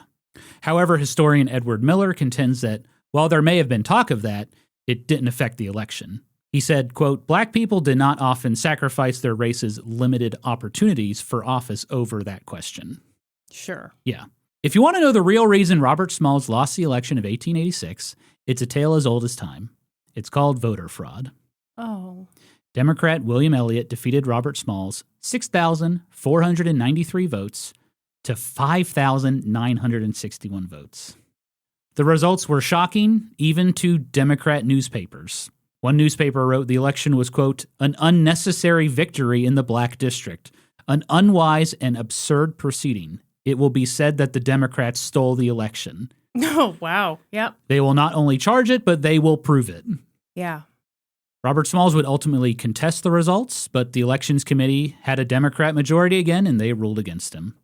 However, historian Edward Miller contends that while there may have been talk of that, it didn't affect the election. He said, quote, black people did not often sacrifice their race's limited opportunities for office over that question. Sure. Yeah. If you want to know the real reason Robert Smalls lost the election of 1886, it's a tale as old as time. It's called voter fraud. Oh. Democrat William Elliott defeated Robert Smalls 6,493 votes to 5,961 votes. The results were shocking, even to Democrat newspapers. One newspaper wrote the election was, quote, an unnecessary victory in the Black District, an unwise and absurd proceeding. It will be said that the Democrats stole the election. Oh, wow. Yep. They will not only charge it, but they will prove it. Yeah. Robert Smalls would ultimately contest the results, but the Elections Committee had a Democrat majority again, and they ruled against him.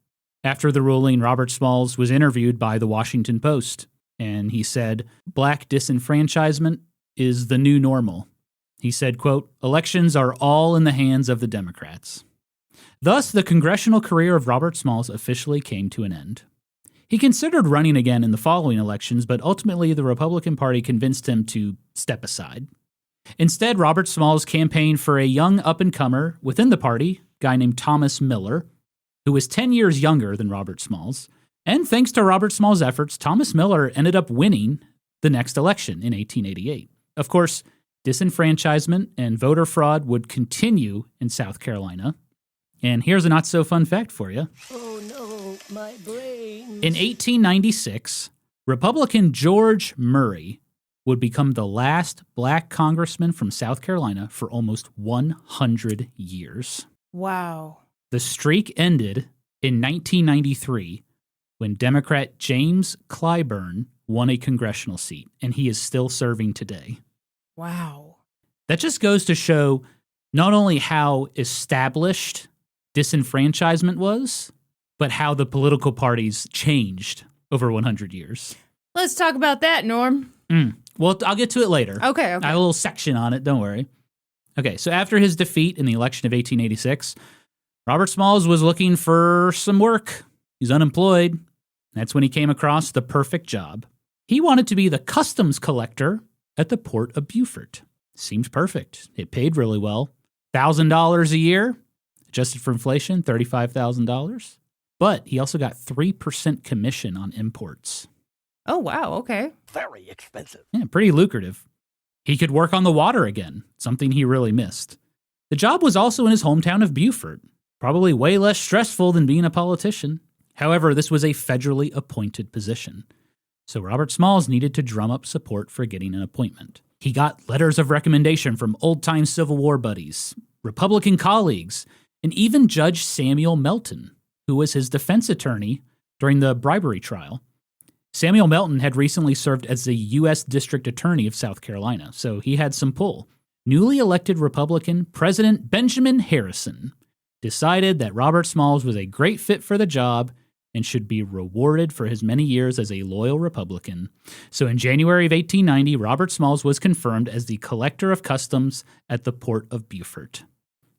After the ruling, Robert Smalls was interviewed by the Washington Post, and he said, black disenfranchisement is the new normal. He said, quote, elections are all in the hands of the Democrats. Thus, the congressional career of Robert Smalls officially came to an end. He considered running again in the following elections, but ultimately the Republican Party convinced him to step aside. Instead, Robert Smalls campaigned for a young up-and-comer within the party, a guy named Thomas Miller, who was 10 years younger than Robert Smalls. And thanks to Robert Smalls' efforts, Thomas Miller ended up winning the next election in 1888. Of course, disenfranchisement and voter fraud would continue in South Carolina. And here's a not-so-fun fact for you. Oh no, my brains. In 1896, Republican George Murray would become the last black congressman from South Carolina for almost 100 years. Wow. The streak ended in 1993 when Democrat James Clyburn won a congressional seat, and he is still serving today. Wow. That just goes to show not only how established disenfranchisement was, but how the political parties changed over 100 years. Let's talk about that, Norm. Well, I'll get to it later. Okay. I have a little section on it, don't worry. Okay, so after his defeat in the election of 1886, Robert Smalls was looking for some work. He's unemployed. That's when he came across the perfect job. He wanted to be the customs collector at the port of Beaufort. Seemed perfect. It paid really well. $1,000 a year, adjusted for inflation, $35,000. But he also got 3% commission on imports. Oh, wow. Okay. Very expensive. Yeah, pretty lucrative. He could work on the water again, something he really missed. The job was also in his hometown of Beaufort, probably way less stressful than being a politician. However, this was a federally appointed position. So Robert Smalls needed to drum up support for getting an appointment. He got letters of recommendation from old-time Civil War buddies, Republican colleagues, and even Judge Samuel Melton, who was his defense attorney during the bribery trial. Samuel Melton had recently served as the U.S. District Attorney of South Carolina, so he had some pull. Newly elected Republican President Benjamin Harrison decided that Robert Smalls was a great fit for the job and should be rewarded for his many years as a loyal Republican. So in January of 1890, Robert Smalls was confirmed as the collector of customs at the port of Beaufort.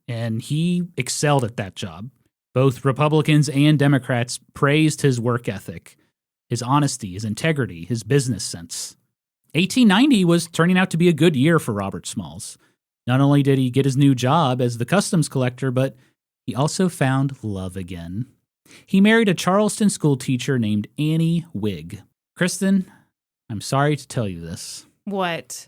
And he excelled at that job. Both Republicans and Democrats praised his work ethic, his honesty, his integrity, his business sense. 1890 was turning out to be a good year for Robert Smalls. Not only did he get his new job as the customs collector, but he also found love again. He married a Charleston school teacher named Annie Wigg. Kristen, I'm sorry to tell you this. What?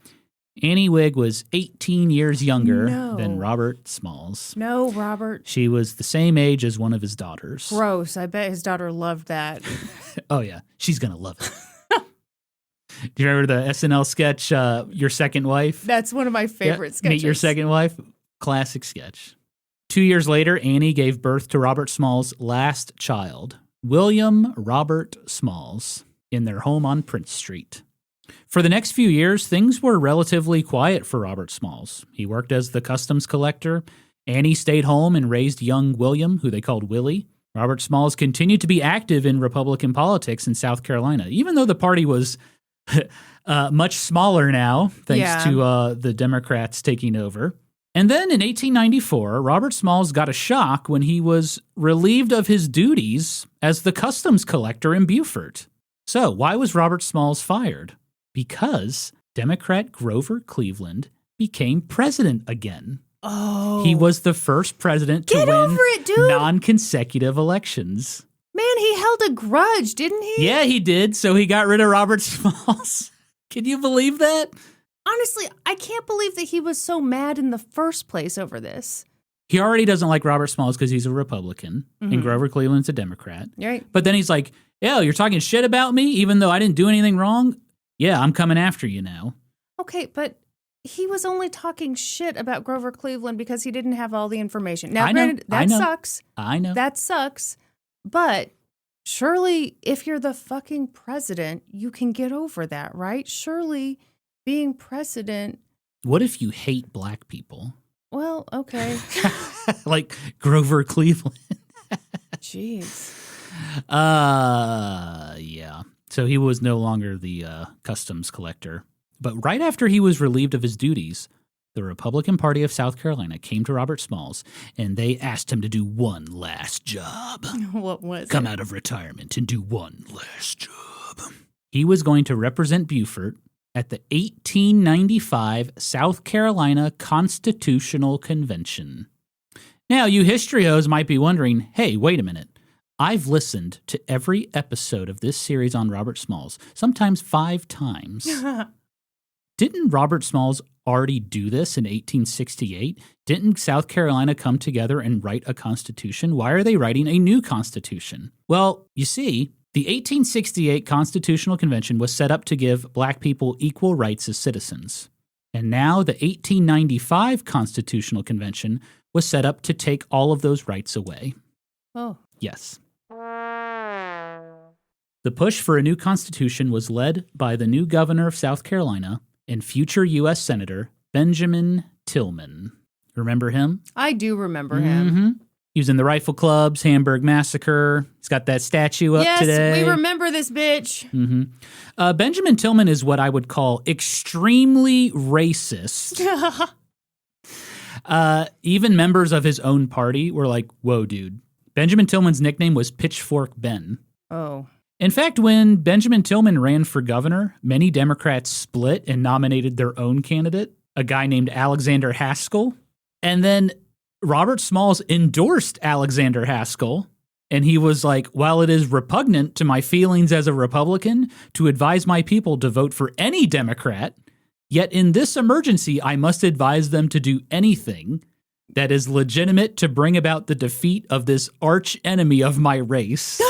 Annie Wigg was 18 years younger No. than Robert Smalls. No, Robert. She was the same age as one of his daughters. Gross. I bet his daughter loved that. Oh, yeah. She's going to love it. Do you remember the SNL sketch, Your Second Wife? That's one of my favorite sketches. Meet Your Second Wife? Classic sketch. 2 years later, Annie gave birth to Robert Smalls' last child, William Robert Smalls, in their home on Prince Street. For the next few years, things were relatively quiet for Robert Smalls. He worked as the customs collector. Annie stayed home and raised young William, who they called Willie. Robert Smalls continued to be active in Republican politics in South Carolina, even though the party was much smaller now, thanks to the Democrats taking over. And then in 1894, Robert Smalls got a shock when he was relieved of his duties as the customs collector in Beaufort. So why was Robert Smalls fired? Because Democrat Grover Cleveland became president again. Oh. He was the first president to Get win over it, dude. non-consecutive elections. Man, he held a grudge, didn't he? Yeah, he did. So he got rid of Robert Smalls. Can you believe that? Honestly, I can't believe that he was so mad in the first place over this. He already doesn't like Robert Smalls because he's a Republican and Grover Cleveland's a Democrat. Right. But then he's like, "Yo, you're talking shit about me even though I didn't do anything wrong? Yeah, I'm coming after you now." Okay, but he was only talking shit about Grover Cleveland because he didn't have all the information. Now, I know, granted, I that know. sucks. I know. That sucks. But surely if you're the fucking president, you can get over that, right? Surely being president. What if you hate black people? Well, okay. Like Grover Cleveland. Jeez. Yeah. So he was no longer the customs collector. But right after he was relieved of his duties, the Republican Party of South Carolina came to Robert Smalls and they asked him to do one last job. What was Come it? out of retirement and do one last job. He was going to represent Beaufort at the 1895 South Carolina Constitutional Convention. Now, you historyos might be wondering, hey, wait a minute. I've listened to every episode of this series on Robert Smalls, sometimes 5 times. Didn't Robert Smalls already do this in 1868? Didn't South Carolina come together and write a constitution? Why are they writing a new constitution? Well, you see, the 1868 Constitutional Convention was set up to give black people equal rights as citizens. And now the 1895 Constitutional Convention was set up to take all of those rights away. Oh. Yes. The push for a new constitution was led by the new governor of South Carolina and future U.S. Senator Benjamin Tillman. Remember him? I do remember him. He was in the Rifle Club's Hamburg Massacre. He's got that statue up today. Yes, we remember this bitch. Benjamin Tillman is what I would call extremely racist. Even members of his own party were like, whoa, dude. Benjamin Tillman's nickname was Pitchfork Ben. Oh. In fact, when Benjamin Tillman ran for governor, many Democrats split and nominated their own candidate, a guy named Alexander Haskell. And then Robert Smalls endorsed Alexander Haskell. And he was like, while it is repugnant to my feelings as a Republican to advise my people to vote for any Democrat, yet in this emergency, I must advise them to do anything that is legitimate to bring about the defeat of this arch enemy of my race.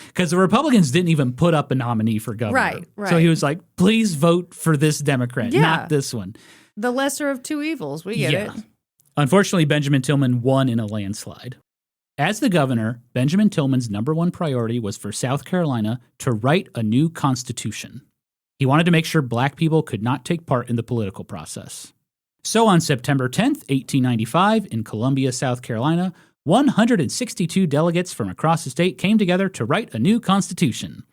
Because the Republicans didn't even put up a nominee for governor. Right. So he was like, please vote for this Democrat, not this one. The lesser of two evils. We get it. Unfortunately, Benjamin Tillman won in a landslide. As the governor, Benjamin Tillman's number one priority was for South Carolina to write a new constitution. He wanted to make sure black people could not take part in the political process. So on September 10th, 1895, in Columbia, South Carolina, 162 delegates from across the state came together to write a new constitution.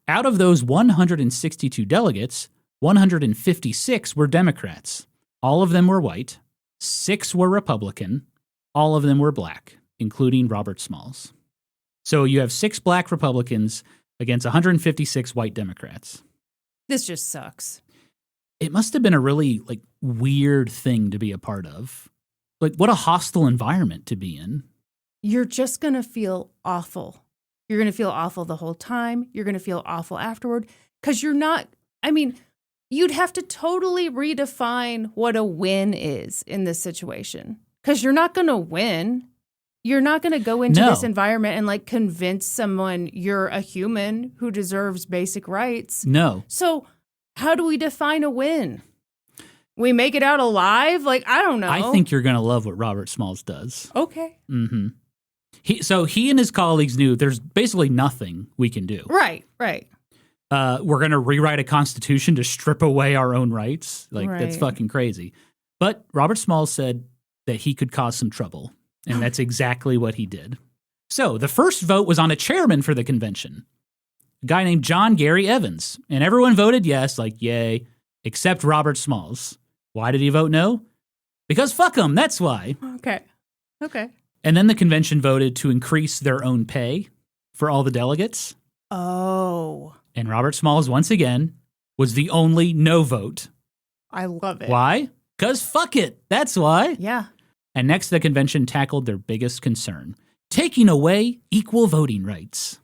Out of those 162 delegates, 156 were Democrats. All of them were white. 6 were Republican. All of them were black, including Robert Smalls. So you have 6 black Republicans against 156 white Democrats. This just sucks. It must have been a really weird thing to be a part of. What a hostile environment to be in. You're just going to feel awful. You're going to feel awful the whole time. You're going to feel awful afterward because you're not, you'd have to totally redefine what a win is in this situation because you're not going to win. You're not going to go into this environment and convince someone you're a human who deserves basic rights. No. So how do we define a win? We make it out alive? I don't know. I think you're going to love what Robert Smalls does. Okay. Mm-hmm. He and his colleagues knew there's basically nothing we can do. Right. We're going to rewrite a constitution to strip away our own rights. That's fucking crazy. But Robert Smalls said that he could cause some trouble, and that's exactly what he did. So the first vote was on a chairman for the convention, a guy named John Gary Evans, and everyone voted yes, yay, except Robert Smalls. Why did he vote no? Because fuck him, that's why. Okay. And then the convention voted to increase their own pay for all the delegates. Oh. And Robert Smalls, once again, was the only no vote. I love it. Why? Because fuck it, that's why. Yeah. And next, the convention tackled their biggest concern, taking away equal voting rights.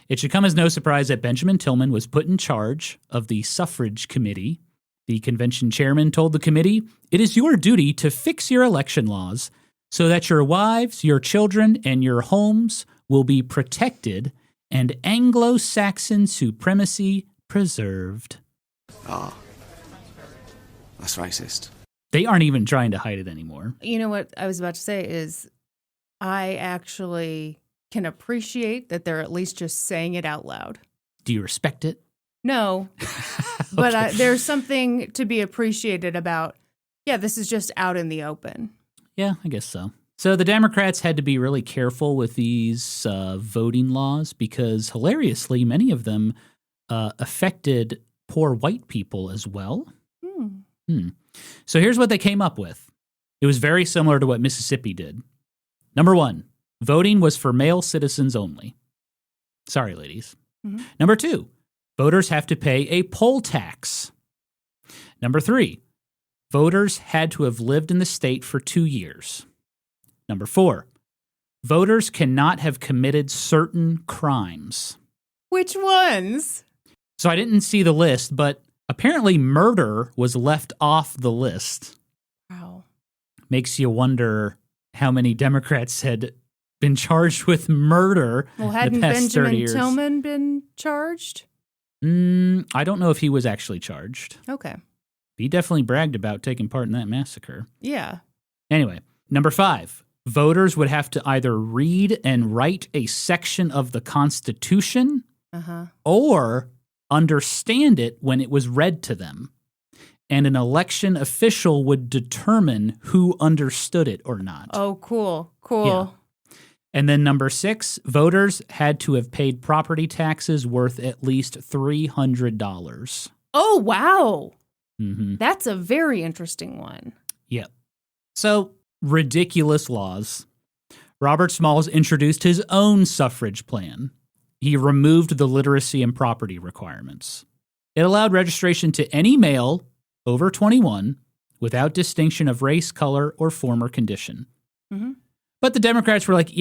It should come as no surprise that Benjamin Tillman was put in charge of the suffrage committee. The convention chairman told the committee, "It is your duty to fix your election laws so that your wives, your children, and your homes will be protected and Anglo-Saxon supremacy preserved." Ah, that's racist. They aren't even trying to hide it anymore. You know what I was about to say is I actually can appreciate that they're at least just saying it out loud. Do you respect it? No, but there's something to be appreciated about, this is just out in the open. Yeah, I guess so. So the Democrats had to be really careful with these voting laws because, hilariously, many of them affected poor white people as well. So here's what they came up with. It was very similar to what Mississippi did. Number 1, voting was for male citizens only. Sorry, ladies. Mm-hmm. Number 2, voters have to pay a poll tax. Number 3, voters had to have lived in the state for 2 years. Number 4, voters cannot have committed certain crimes. Which ones? So I didn't see the list, but apparently murder was left off the list. Wow. Makes you wonder how many Democrats had been charged with murder Well, in the hadn't past 30 Benjamin years. Tillman been charged? I don't know if he was actually charged. Okay. He definitely bragged about taking part in that massacre. Yeah. Anyway, number 5, voters would have to either read and write a section of the Constitution or understand it when it was read to them. And an election official would determine who understood it or not. Oh, cool. Yeah. And then number 6, voters had to have paid property taxes worth at least $300. Oh, wow. Mm-hmm. That's a very interesting one. Yep. So, ridiculous laws. Robert Smalls introduced his own suffrage plan. He removed the literacy and property requirements. It allowed registration to any male over 21 without distinction of race, color, or former condition. Mm-hmm. But the Democrats were like,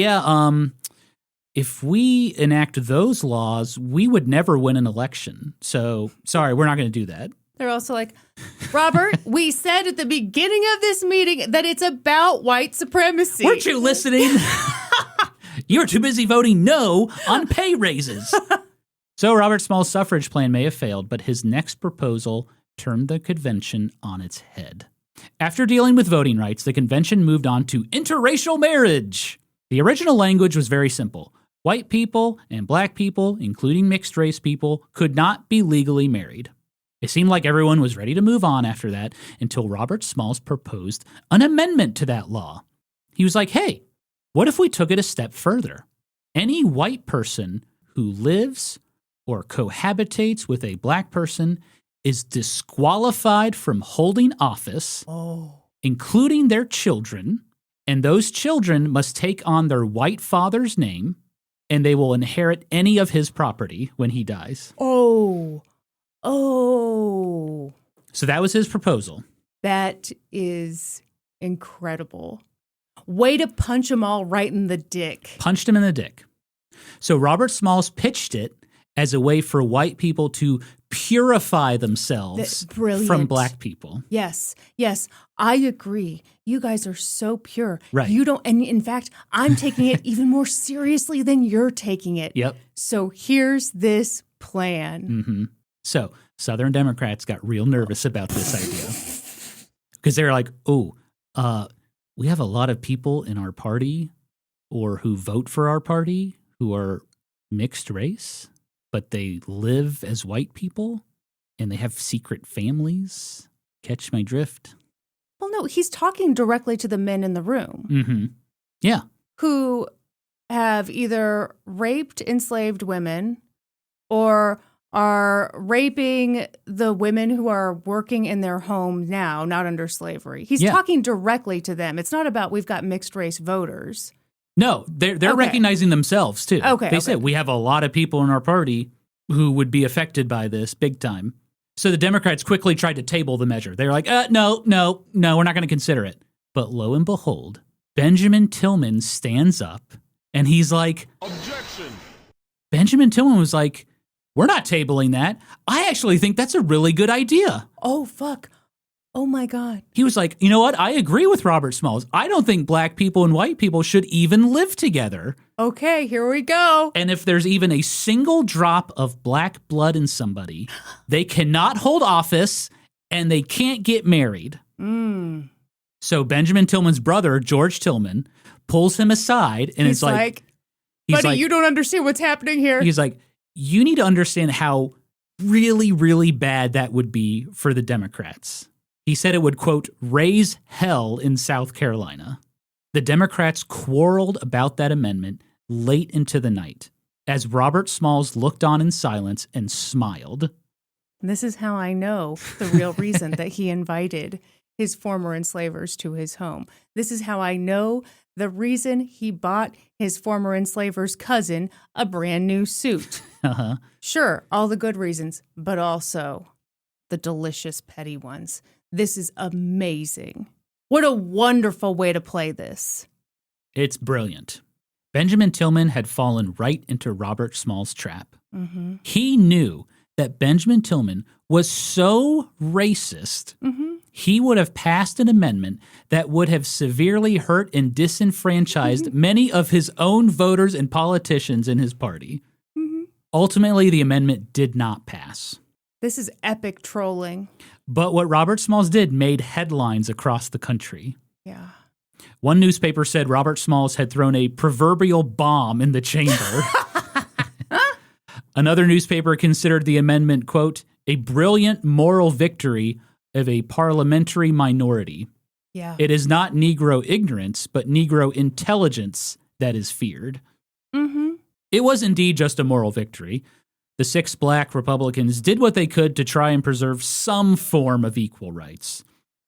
if we enact those laws, we would never win an election. So, sorry, we're not going to do that. They're also like, Robert, we said at the beginning of this meeting that it's about white supremacy. Weren't you listening? You were too busy voting no on pay raises. So Robert Smalls' suffrage plan may have failed, but his next proposal turned the convention on its head. After dealing with voting rights, the convention moved on to interracial marriage. The original language was very simple. White people and black people, including mixed race people, could not be legally married. It seemed like everyone was ready to move on after that until Robert Smalls proposed an amendment to that law. He was like, hey, What if we took it a step further? Any white person who lives or cohabitates with a black person is disqualified from holding office, including their children, and those children must take on their white father's name, and they will inherit any of his property when he dies. Oh. So that was his proposal. That is incredible. Way to punch them all right in the dick. Punched him in the dick. So Robert Smalls pitched it as a way for white people to purify themselves from black people. Yes, I agree. You guys are so pure. Right. You don't, and in fact, I'm taking it even more seriously than you're taking it. Yep. So here's this plan. Mm-hmm. So Southern Democrats got real nervous about this idea because they're like, we have a lot of people in our party or who vote for our party who are mixed race, but they live as white people and they have secret families. Catch my drift? Well, no, he's talking directly to the men in the room. Mm-hmm. Yeah. Who have either raped enslaved women or are raping the women who are working in their home now, not under slavery. He's talking directly to them. It's not about we've got mixed race voters. No, they're recognizing themselves too. They said we have a lot of people in our party who would be affected by this big time. So the Democrats quickly tried to table the measure. They were like, no, we're not going to consider it. But lo and behold, Benjamin Tillman stands up and he's like, objection. Benjamin Tillman was like, we're not tabling that. I actually think that's a really good idea. Oh, fuck. Oh, my God. He was like, you know what? I agree with Robert Smalls. I don't think black people and white people should even live together. Okay, here we go. And if there's even a single drop of black blood in somebody, they cannot hold office and they can't get married. So Benjamin Tillman's brother, George Tillman, pulls him aside and he's like, buddy, you don't understand what's happening here. He's like, you need to understand how really, really bad that would be for the Democrats. He said it would, quote, raise hell in South Carolina. The Democrats quarreled about that amendment late into the night as Robert Smalls looked on in silence and smiled. This is how I know the real reason that he invited his former enslavers to his home. This is how I know the reason he bought his former enslaver's cousin a brand new suit. Sure, all the good reasons, but also the delicious petty ones. This is amazing. What a wonderful way to play this. It's brilliant. Benjamin Tillman had fallen right into Robert Smalls' trap. Mm-hmm. He knew that Benjamin Tillman was so racist, he would have passed an amendment that would have severely hurt and disenfranchised many of his own voters and politicians in his party. Ultimately, the amendment did not pass. This is epic trolling. But what Robert Smalls did made headlines across the country. Yeah. One newspaper said Robert Smalls had thrown a proverbial bomb in the chamber. Another newspaper considered the amendment, quote, a brilliant moral victory of a parliamentary minority. Yeah. It is not Negro ignorance, but Negro intelligence that is feared. It was indeed just a moral victory. The 6 black Republicans did what they could to try and preserve some form of equal rights.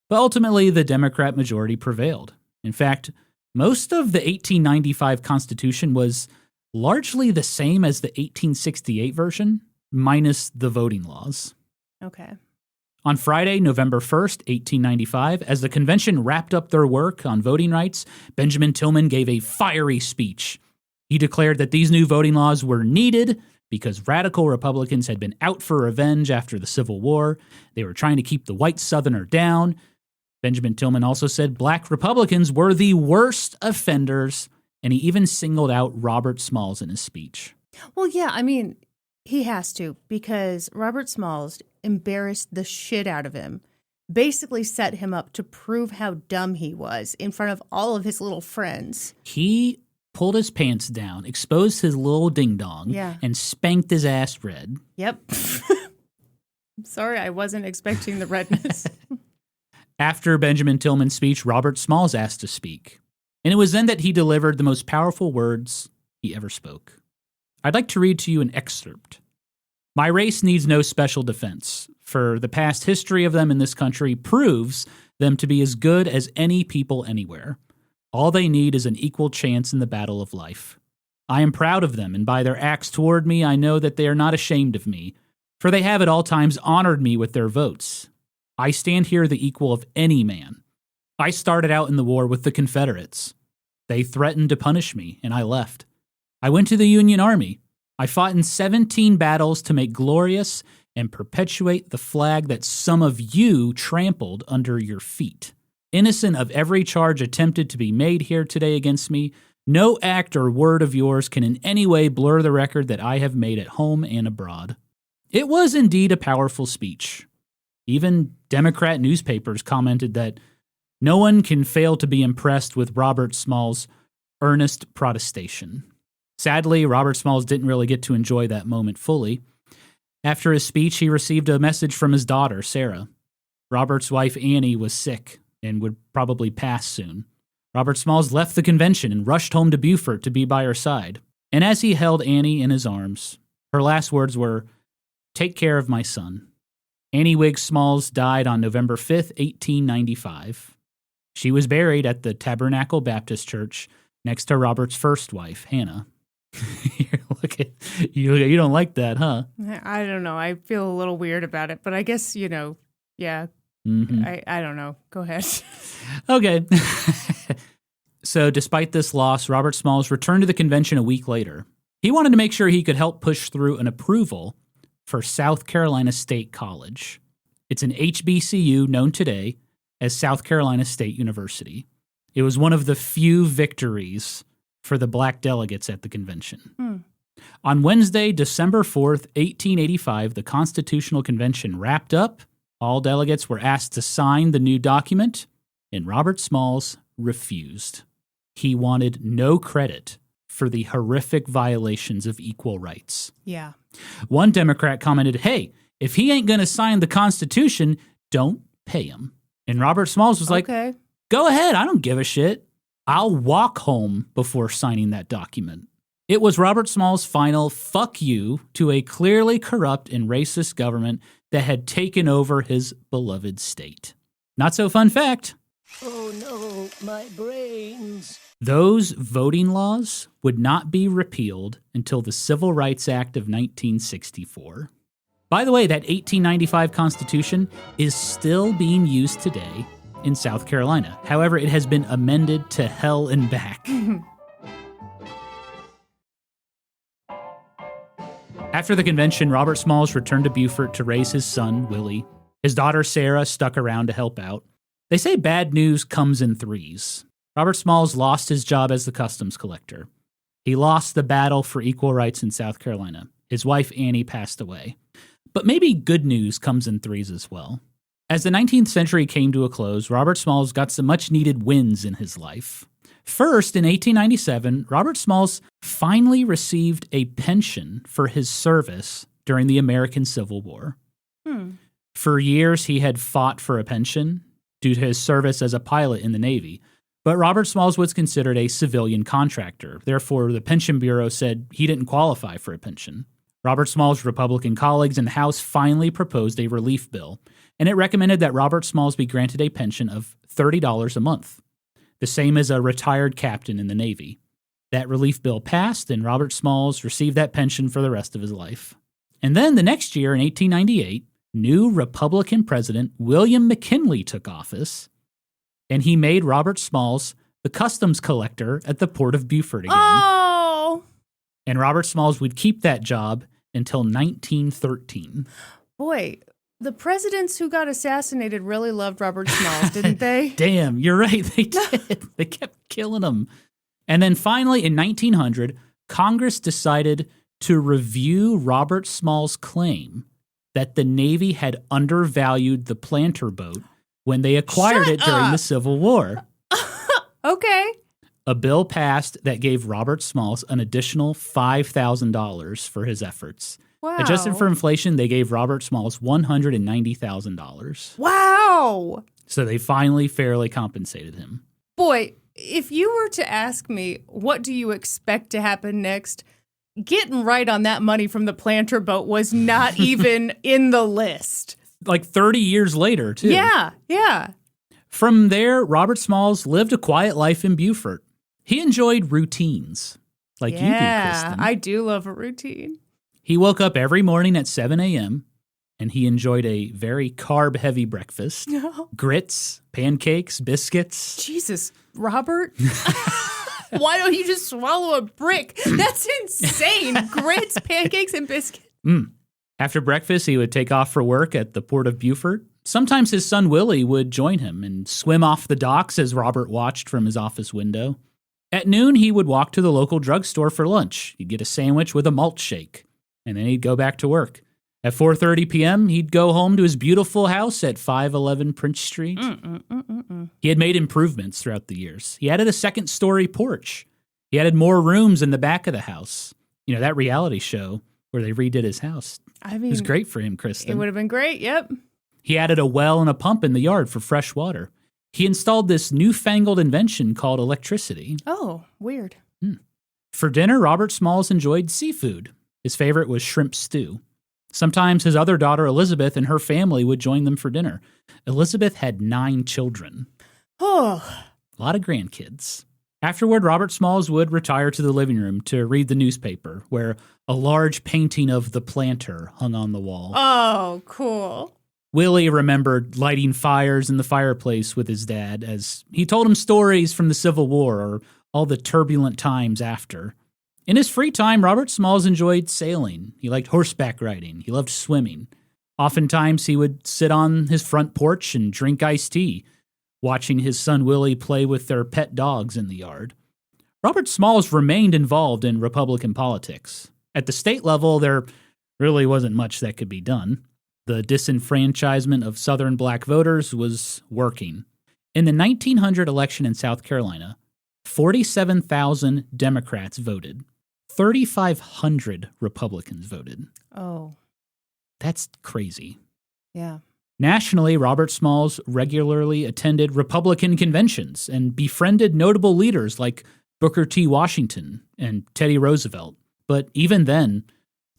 But ultimately, the Democrat majority prevailed. In fact, most of the 1895 Constitution was largely the same as the 1868 version, minus the voting laws. Okay. On Friday, November 1st, 1895, as the convention wrapped up their work on voting rights, Benjamin Tillman gave a fiery speech. He declared that these new voting laws were needed because radical Republicans had been out for revenge after the Civil War. They were trying to keep the white Southerner down. Benjamin Tillman also said black Republicans were the worst offenders, and he even singled out Robert Smalls in his speech. Well, yeah, I mean, he has to, because Robert Smalls embarrassed the shit out of him, basically set him up to prove how dumb he was in front of all of his little friends. He pulled his pants down, exposed his little ding-dong, and spanked his ass red. Yep. I'm sorry, I wasn't expecting the redness. After Benjamin Tillman's speech, Robert Smalls asked to speak. And it was then that he delivered the most powerful words he ever spoke. I'd like to read to you an excerpt. My race needs no special defense, for the past history of them in this country proves them to be as good as any people anywhere. All they need is an equal chance in the battle of life. I am proud of them, and by their acts toward me, I know that they are not ashamed of me, for they have at all times honored me with their votes. I stand here the equal of any man. I started out in the war with the Confederates. They threatened to punish me, and I left. I went to the Union Army. I fought in 17 battles to make glorious and perpetuate the flag that some of you trampled under your feet. Innocent of every charge attempted to be made here today against me, no act or word of yours can in any way blur the record that I have made at home and abroad. It was indeed a powerful speech. Even Democrat newspapers commented that no one can fail to be impressed with Robert Small's earnest protestation. Sadly, Robert Smalls didn't really get to enjoy that moment fully. After his speech, he received a message from his daughter, Sarah. Robert's wife, Annie, was sick and would probably pass soon. Robert Smalls left the convention and rushed home to Beaufort to be by her side. And as he held Annie in his arms, her last words were, "Take care of my son." Annie Wiggs Smalls died on November 5th, 1895. She was buried at the Tabernacle Baptist Church next to Robert's first wife, Hannah. Look at you don't like that, huh? I don't know. I feel a little weird about it, but I guess, yeah. Mm-hmm. I don't know. Go ahead. Okay. So despite this loss, Robert Smalls returned to the convention a week later. He wanted to make sure he could help push through an approval for South Carolina State College. It's an HBCU known today as South Carolina State University. It was one of the few victories for the black delegates at the convention. On Wednesday, December 4th, 1885, the Constitutional Convention wrapped up. All delegates were asked to sign the new document, and Robert Smalls refused. He wanted no credit for the horrific violations of equal rights. Yeah. One Democrat commented, "Hey, if he ain't going to sign the Constitution, don't pay him." And Robert Smalls was like, Okay. "Go ahead, I don't give a shit. I'll walk home before signing that document." It was Robert Smalls' final fuck you to a clearly corrupt and racist government that had taken over his beloved state. Not so fun fact. Oh no, my brains. Those voting laws would not be repealed until the Civil Rights Act of 1964. By the way, that 1895 Constitution is still being used today in South Carolina. However, it has been amended to hell and back. After the convention, Robert Smalls returned to Beaufort to raise his son, Willie. His daughter, Sarah, stuck around to help out. They say bad news comes in threes. Robert Smalls lost his job as the customs collector. He lost the battle for equal rights in South Carolina. His wife, Annie, passed away. But maybe good news comes in threes as well. As the 19th century came to a close, Robert Smalls got some much-needed wins in his life. First, in 1897, Robert Smalls finally received a pension for his service during the American Civil War. For years, he had fought for a pension due to his service as a pilot in the Navy. But Robert Smalls was considered a civilian contractor. Therefore, the Pension Bureau said he didn't qualify for a pension. Robert Smalls' Republican colleagues in the House finally proposed a relief bill, and it recommended that Robert Smalls be granted a pension of $30 a month, the same as a retired captain in the Navy. That relief bill passed, and Robert Smalls received that pension for the rest of his life. And then the next year, in 1898, new Republican President William McKinley took office, and he made Robert Smalls the customs collector at the port of Beaufort again. Oh! And Robert Smalls would keep that job until 1913. Boy, the presidents who got assassinated really loved Robert Smalls, didn't they? Damn, you're right, they did. They kept killing him. And then finally, in 1900, Congress decided to review Robert Smalls' claim that the Navy had undervalued the planter boat when they acquired it during the Civil War. Okay. A bill passed that gave Robert Smalls an additional $5,000 for his efforts. Wow. Adjusted for inflation, they gave Robert Smalls $190,000. Wow. So they finally fairly compensated him. Boy, If you were to ask me, what do you expect to happen next? Getting right on that money from the planter boat was not even in the list. Like 30 years later, too. Yeah. From there, Robert Smalls lived a quiet life in Beaufort. He enjoyed routines, like you do, Kristen. I do love a routine. He woke up every morning at 7 a.m., and he enjoyed a very carb-heavy breakfast. Grits, pancakes, biscuits. Jesus, Robert. Why don't you just swallow a brick? That's insane. Grits, pancakes, and biscuits. After breakfast, he would take off for work at the port of Beaufort. Sometimes his son Willie would join him and swim off the docks as Robert watched from his office window. At noon, he would walk to the local drugstore for lunch. He'd get a sandwich with a malt shake, and then he'd go back to work. At 4:30 p.m., he'd go home to his beautiful house at 511 Prince Street. He had made improvements throughout the years. He added a second-story porch. He added more rooms in the back of the house. You know, that reality show where they redid his house. I mean, it was great for him, Kristen. It would have been great, yep. He added a well and a pump in the yard for fresh water. He installed this newfangled invention called electricity. Oh, weird. For dinner, Robert Smalls enjoyed seafood. His favorite was shrimp stew. Sometimes his other daughter, Elizabeth, and her family would join them for dinner. Elizabeth had 9 children. Oh. A lot of grandkids. Afterward, Robert Smalls would retire to the living room to read the newspaper, where a large painting of the planter hung on the wall. Oh, cool. Willie remembered lighting fires in the fireplace with his dad as he told him stories from the Civil War or all the turbulent times after. In his free time, Robert Smalls enjoyed sailing. He liked horseback riding. He loved swimming. Oftentimes, he would sit on his front porch and drink iced tea, watching his son Willie play with their pet dogs in the yard. Robert Smalls remained involved in Republican politics. At the state level, there really wasn't much that could be done. The disenfranchisement of Southern black voters was working. In the 1900 election in South Carolina, 47,000 Democrats voted. 3,500 Republicans voted. Oh. That's crazy. Yeah. Nationally, Robert Smalls regularly attended Republican conventions and befriended notable leaders like Booker T. Washington and Teddy Roosevelt. But even then,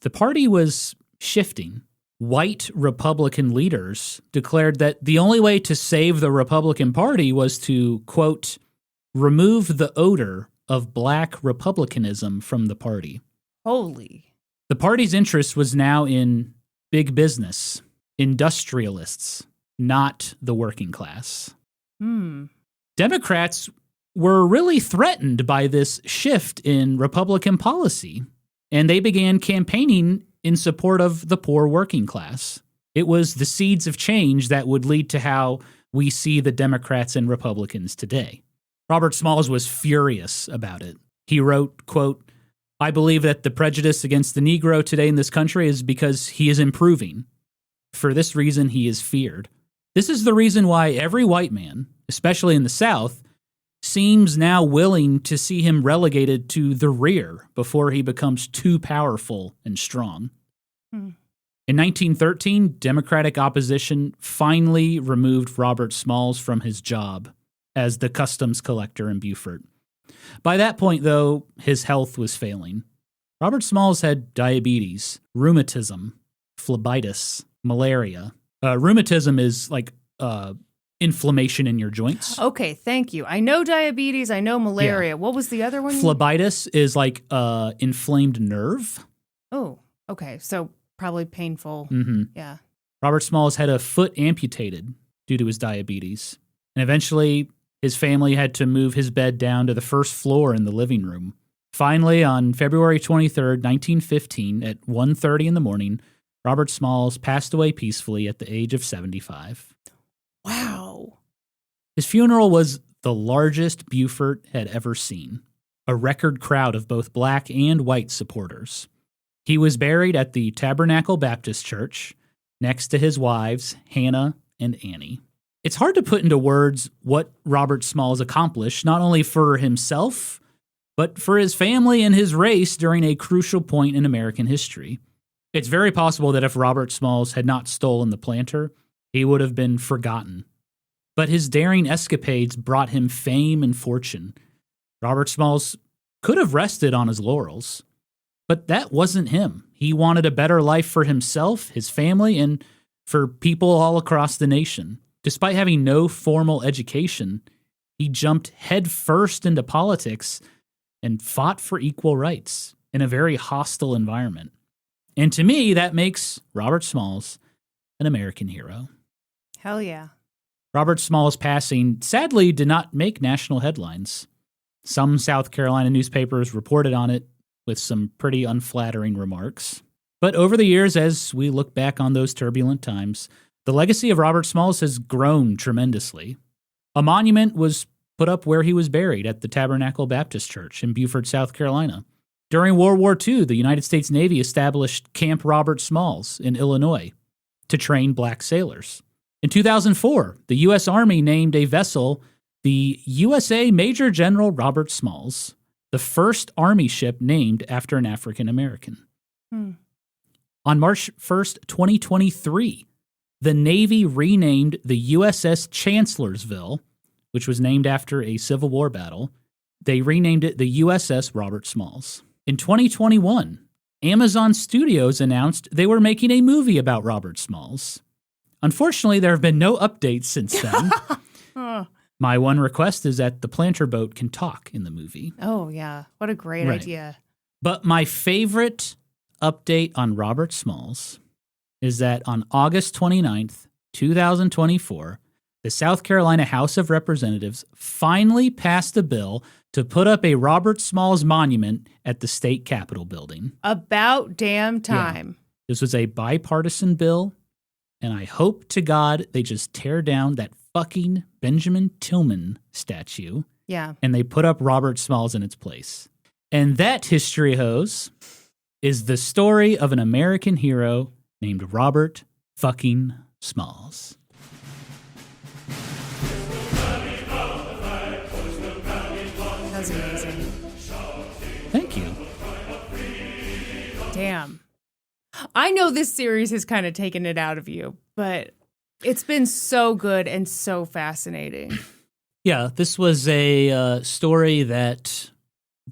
the party was shifting. White Republican leaders declared that the only way to save the Republican Party was to, quote, remove the odor of black republicanism from the party. Holy. The party's interest was now in big business, industrialists, not the working class. Democrats were really threatened by this shift in Republican policy, and they began campaigning in support of the poor working class. It was the seeds of change that would lead to how we see the Democrats and Republicans today. Robert Smalls was furious about it. He wrote, quote, I believe that the prejudice against the Negro today in this country is because he is improving. For this reason, he is feared. This is the reason why every white man, especially in the South, seems now willing to see him relegated to the rear before he becomes too powerful and strong. In 1913, Democratic opposition finally removed Robert Smalls from his job as the customs collector in Beaufort. By that point, though, his health was failing. Robert Smalls had diabetes, rheumatism, phlebitis, malaria. Rheumatism is like inflammation in your joints. Okay, thank you. I know diabetes, I know malaria. Yeah. What was the other one? Phlebitis is like inflamed nerve. Oh, okay. So probably painful. Yeah. Robert Smalls had a foot amputated due to his diabetes. And eventually, his family had to move his bed down to the first floor in the living room. Finally, on February 23rd, 1915, at 1:30 in the morning, Robert Smalls passed away peacefully at the age of 75. Wow. His funeral was the largest Beaufort had ever seen, a record crowd of both black and white supporters. He was buried at the Tabernacle Baptist Church next to his wives, Hannah and Annie. It's hard to put into words what Robert Smalls accomplished, not only for himself, but for his family and his race during a crucial point in American history. It's very possible that if Robert Smalls had not stolen the planter, he would have been forgotten. but his daring escapades brought him fame and fortune. Robert Smalls could have rested on his laurels, but that wasn't him. He wanted a better life for himself, his family, and for people all across the nation. Despite having no formal education, he jumped headfirst into politics and fought for equal rights in a very hostile environment. And to me, that makes Robert Smalls an American hero. Hell yeah. Robert Smalls' passing sadly did not make national headlines. Some South Carolina newspapers reported on it with some pretty unflattering remarks. But over the years, as we look back on those turbulent times, the legacy of Robert Smalls has grown tremendously. A monument was put up where he was buried at the Tabernacle Baptist Church in Beaufort, South Carolina. During World War II, the United States Navy established Camp Robert Smalls in Illinois to train black sailors. In 2004, the U.S. Army named a vessel the USA Major General Robert Smalls, the first Army ship named after an African American. On March 1st, 2023, the Navy renamed the USS Chancellorsville, which was named after a Civil War battle. They renamed it the USS Robert Smalls. In 2021, Amazon Studios announced they were making a movie about Robert Smalls. Unfortunately, there have been no updates since then. My one request is that the planter boat can talk in the movie. Oh, yeah. What a great Right. idea. But my favorite update on Robert Smalls is that on August 29th, 2024, the South Carolina House of Representatives finally passed a bill to put up a Robert Smalls monument at the state capitol building. About damn time. This was a bipartisan bill, and I hope to God they just tear down that fucking Benjamin Tillman statue Yeah. and they put up Robert Smalls in its place. And that, history hose, is the story of an American hero named Robert fucking Smalls. That's amazing. Thank you. Damn. I know this series has kind of taken it out of you, but it's been so good and so fascinating. Yeah, this was a story that,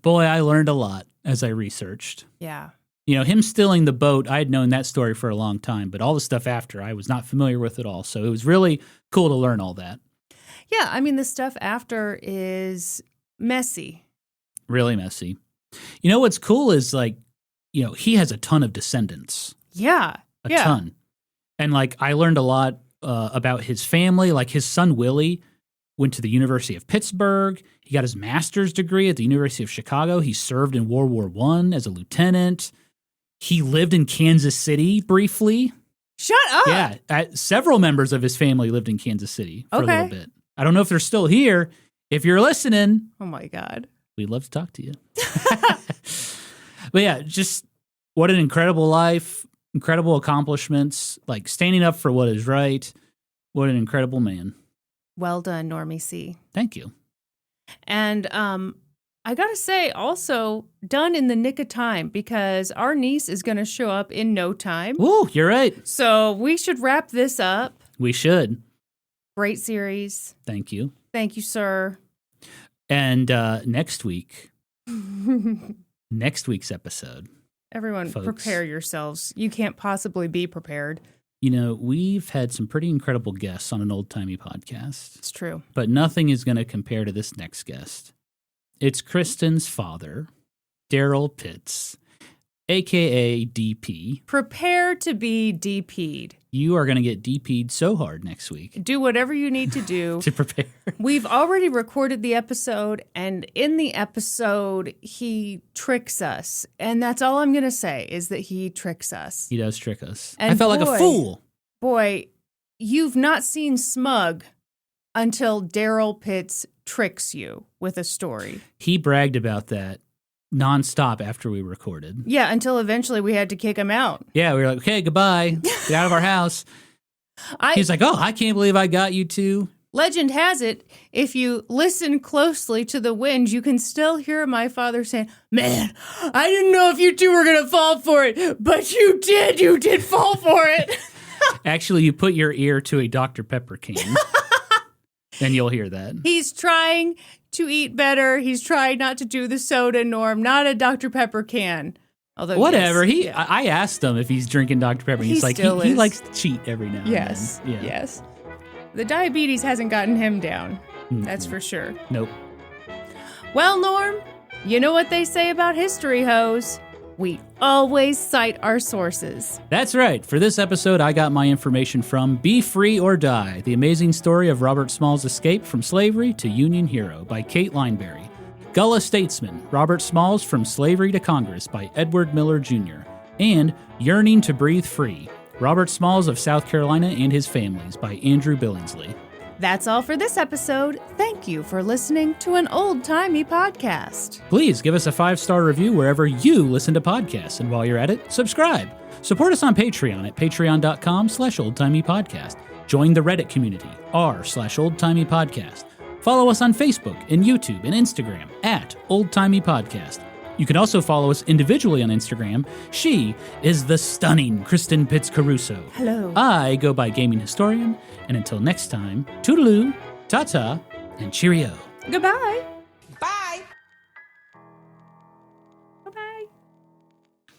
boy, I learned a lot as I researched. Yeah. You know, him stealing the boat, I had known that story for a long time, but all the stuff after, I was not familiar with at all. So it was really cool to learn all that. Yeah, I mean, the stuff after is messy. Really messy. You know what's cool is, like, you know, he has a ton of descendants. Yeah. A yeah. ton. And, like, I learned a lot about his family. Like, his son, Willie, went to the University of Pittsburgh. He got his master's degree at the University of Chicago. He served in World War I as a lieutenant. He lived in Kansas City briefly. Shut up. Yeah. Several members of his family lived in Kansas City for a Okay. little bit. I don't know if they're still here. If you're listening, Oh, my God. we'd love to talk to you. But yeah, just what an incredible life, incredible accomplishments, like standing up for what is right. What an incredible man. Well done, Normie C. Thank you. And I got to say, also, done in the nick of time because our niece is going to show up in no time. Ooh, you're right. So we should wrap this up. We should. Great series. Thank you. Thank you, sir. And next week, next week's episode, Everyone, folks. prepare yourselves. You can't possibly be prepared. you know, we've had some pretty incredible guests on an old-timey podcast, It's true. but nothing is going to compare to this next guest. It's Kristen's father, Daryl Pitts, a.k.a. DP. Prepare to be DP'd. You are going to get DP'd so hard next week Do whatever you need to do. to prepare. We've already recorded the episode, and in the episode, he tricks us. And that's all I'm going to say is that he tricks us. He does trick us. And I felt like a boy- fool. Boy, you've not seen Smug until Daryl Pitts tricks you with a story. He bragged about that nonstop after we recorded. Yeah, until eventually we had to kick him out. Yeah, we were like, okay, goodbye. Get out of our house. He's like, oh, I can't believe I got you two. Legend has it, if you listen closely to the wind, you can still hear my father saying, "Man, I didn't know if you two were going to fall for it, but you did. You did fall for it." Actually, you put your ear to a Dr. Pepper can. And you'll hear that. He's trying to eat better. He's trying not to do the soda norm, not a Dr. Pepper can. Although Whatever. yes, I asked him if he's drinking Dr. Pepper. He's like, still he is. likes to cheat every now and Yes. then. Yeah. Yes. The diabetes hasn't gotten him down. That's for sure. Nope. Well, Norm, you know what they say about history, hoes. We always cite our sources. That's right. For this episode, I got my information from Be Free or Die, The Amazing Story of Robert Small's Escape from Slavery to Union Hero by Cate Lineberry. Gullah Statesman, Robert Small's From Slavery to Congress by Edward Miller Jr. And Yearning to Breathe Free, Robert Smalls of South Carolina and His Families by Andrew Billingsley. That's all for this episode. Thank you for listening to an old-timey podcast. Please give us a 5-star review wherever you listen to podcasts. And while you're at it, subscribe. Support us on Patreon at patreon.com/oldtimeypodcast. Join the Reddit community, r/oldtimeypodcast. Follow us on Facebook and YouTube and Instagram at oldtimeypodcast. You can also follow us individually on Instagram. She is the stunning Kristen Pitts Caruso. Hello. I go by Gaming Historian. And until next time, toodaloo, ta-ta, and cheerio. Goodbye.